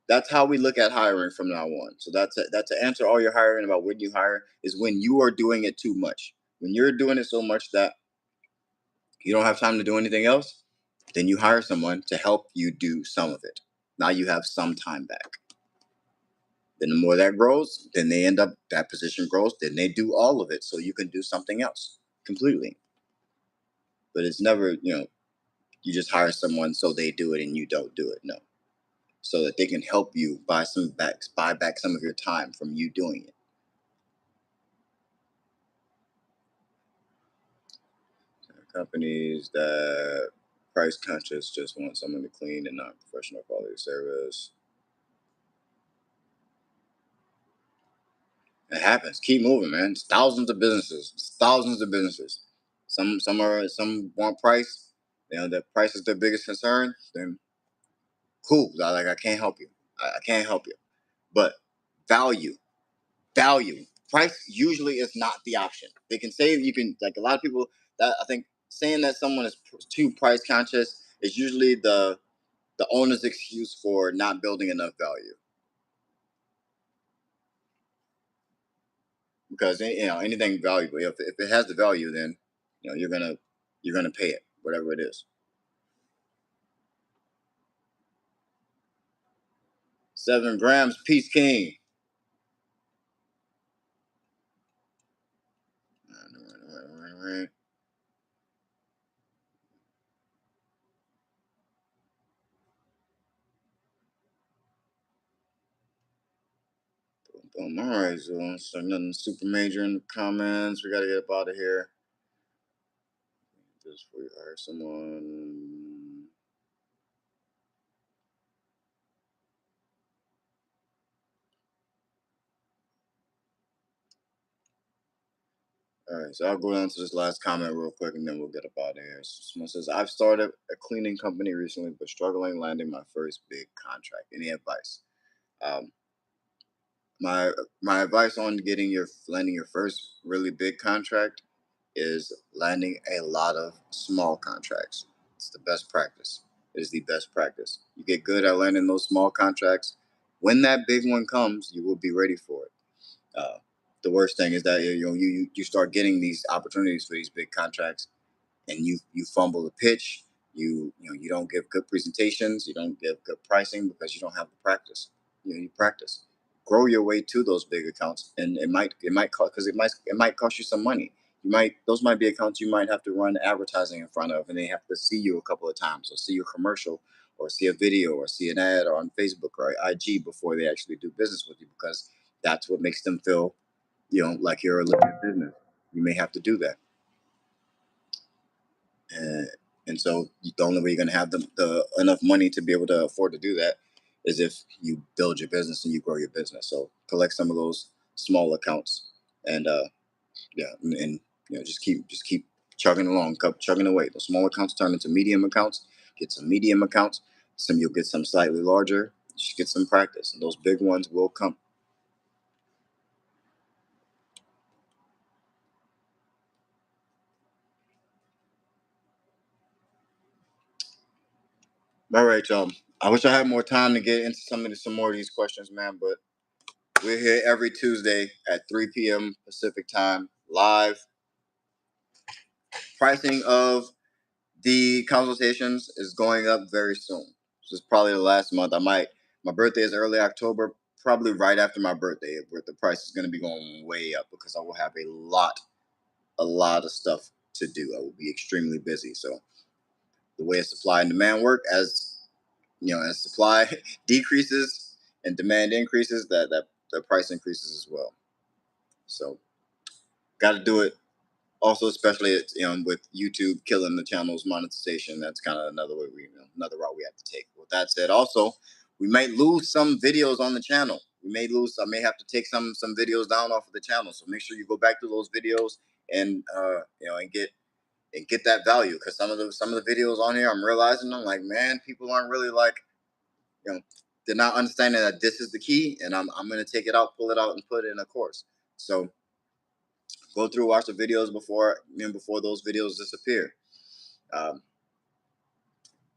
That's how we look at hiring from now on. So that's to answer all your hiring about when you hire is when you are doing it too much. When you're doing it so much that you don't have time to do anything else, then you hire someone to help you do some of it. Now you have some time back. Then the more that grows, then that position grows, then they do all of it so you can do something else completely. But it's never, you just hire someone so they do it and you don't do it. No. So that they can help you buy back some of your time from you doing it. Companies that price conscious just want someone to clean and not professional quality service. It happens. Keep moving, man. It's thousands of businesses. It's thousands of businesses. Some want price. The price is their biggest concern. Then cool. I can't help you. I can't help you. But value, value. Price usually is not the option. They can say you can, like, a lot of people that I think saying that someone is too price conscious is usually the owner's excuse for not building enough value. Because anything valuable, if it has the value, then you're gonna pay it, whatever it is. 7 grams, Peace King. All right. Boom. All right, so nothing super major in the comments. We gotta get up out of here. Just for you hire someone. All right, so I'll go down to this last comment real quick, and then we'll get up out of here. So someone says, "I've started a cleaning company recently, but struggling landing my first big contract. Any advice?" Um, my my advice on getting your landing your first really big contract is landing a lot of small contracts. It's the best practice. It is the best practice. You get good at landing those small contracts. When that big one comes, you will be ready for it. Uh, the worst thing is that you start getting these opportunities for these big contracts, and you fumble the pitch. You don't give good presentations. You don't give good pricing because you don't have the practice. You practice, grow your way to those big accounts, and it might cost, because it might cost you some money. Those might be accounts you might have to run advertising in front of, and they have to see you a couple of times, or see your commercial, or see a video, or see an ad, or on Facebook or IG before they actually do business with you, because that's what makes them feel like you're a legit business. You may have to do that. And so the only way you're going to have the enough money to be able to afford to do that is if you build your business and you grow your business. So collect some of those small accounts, and yeah, and just keep chugging along, chugging away. Those small accounts turn into medium accounts. Get some medium accounts. You'll get some slightly larger. Just get some practice, and those big ones will come. All right, y'all. I wish I had more time to get into some more of these questions, man, but we're here every Tuesday at 3 p.m. Pacific time, live. Pricing of the consultations is going up very soon. This is probably the last month. My birthday is early October, probably right after my birthday, where the price is going to be going way up, because I will have a lot of stuff to do. I will be extremely busy. So the way supply and demand work, as supply decreases and demand increases, that the price increases as well. So got to do it. Also, especially with YouTube killing the channel's monetization, that's kind of another way another route we have to take. With that said, also we might lose some videos on the channel. I may have to take some videos down off of the channel. So make sure you go back to those videos, and get that value, because some of the videos on here, I'm realizing, I'm like, man, people aren't really like, they're not understanding that this is the key, and I'm gonna take it out, pull it out, and put it in a course. So go through, watch the videos before those videos disappear. Um,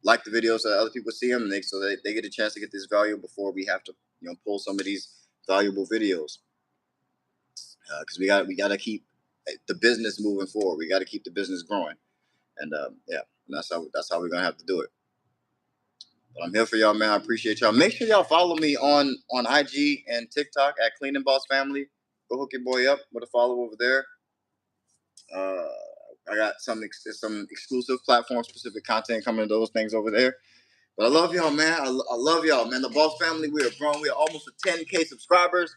like the videos so that other people see them, so they get a chance to get this value before we have to pull some of these valuable videos, because we got to keep the business moving forward. We got to keep the business growing, and yeah, and that's how we're gonna have to do it. But I'm here for y'all, man. I appreciate y'all. Make sure y'all follow me on IG and TikTok at Clean and Boss Family. Go hook your boy up with a follow over there. Uh, I got some exclusive platform specific content coming to those things over there. But I love y'all, man. I love y'all, man. The Boss Family, we are grown. We are almost at 10K subscribers.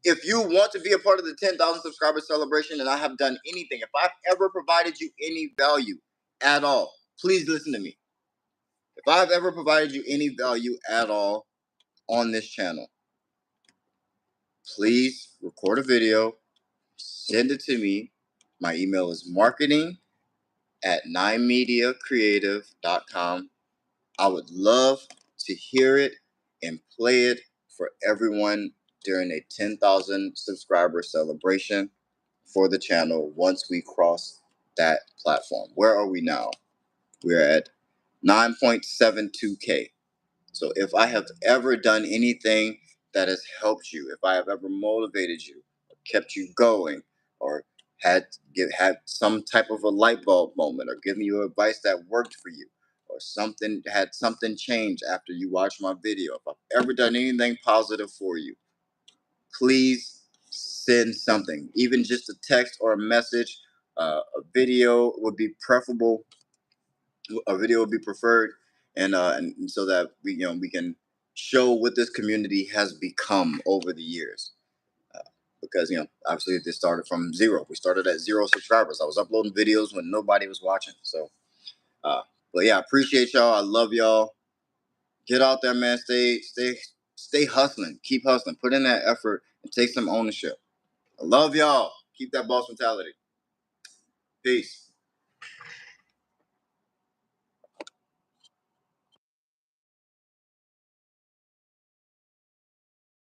If you want to be a part of the 10,000 subscriber celebration, and I have done anything, if I've ever provided you any value at all, please listen to me. If I've ever provided you any value at all on this channel, please record a video, send it to me. My email is marketing@9mediacreative.com. I would love to hear it and play it for everyone during a 10,000 subscriber celebration for the channel once we cross that platform. Where are we now? We're at 9.72K. So if I have ever done anything that has helped you, if I have ever motivated you, or kept you going, or had some type of a light bulb moment, or given you advice that worked for you, or had something change after you watched my video, if I've ever done anything positive for you, please send something, even just a text or a message. A video would be preferable. A video would be preferred, and so that we can show what this community has become over the years. Because obviously this started from zero. We started at 0 subscribers. I was uploading videos when nobody was watching. So, but yeah, I appreciate y'all. I love y'all. Get out there, man. Stay hustling. Keep hustling. Put in that effort and take some ownership. I love y'all. Keep that boss mentality. Peace.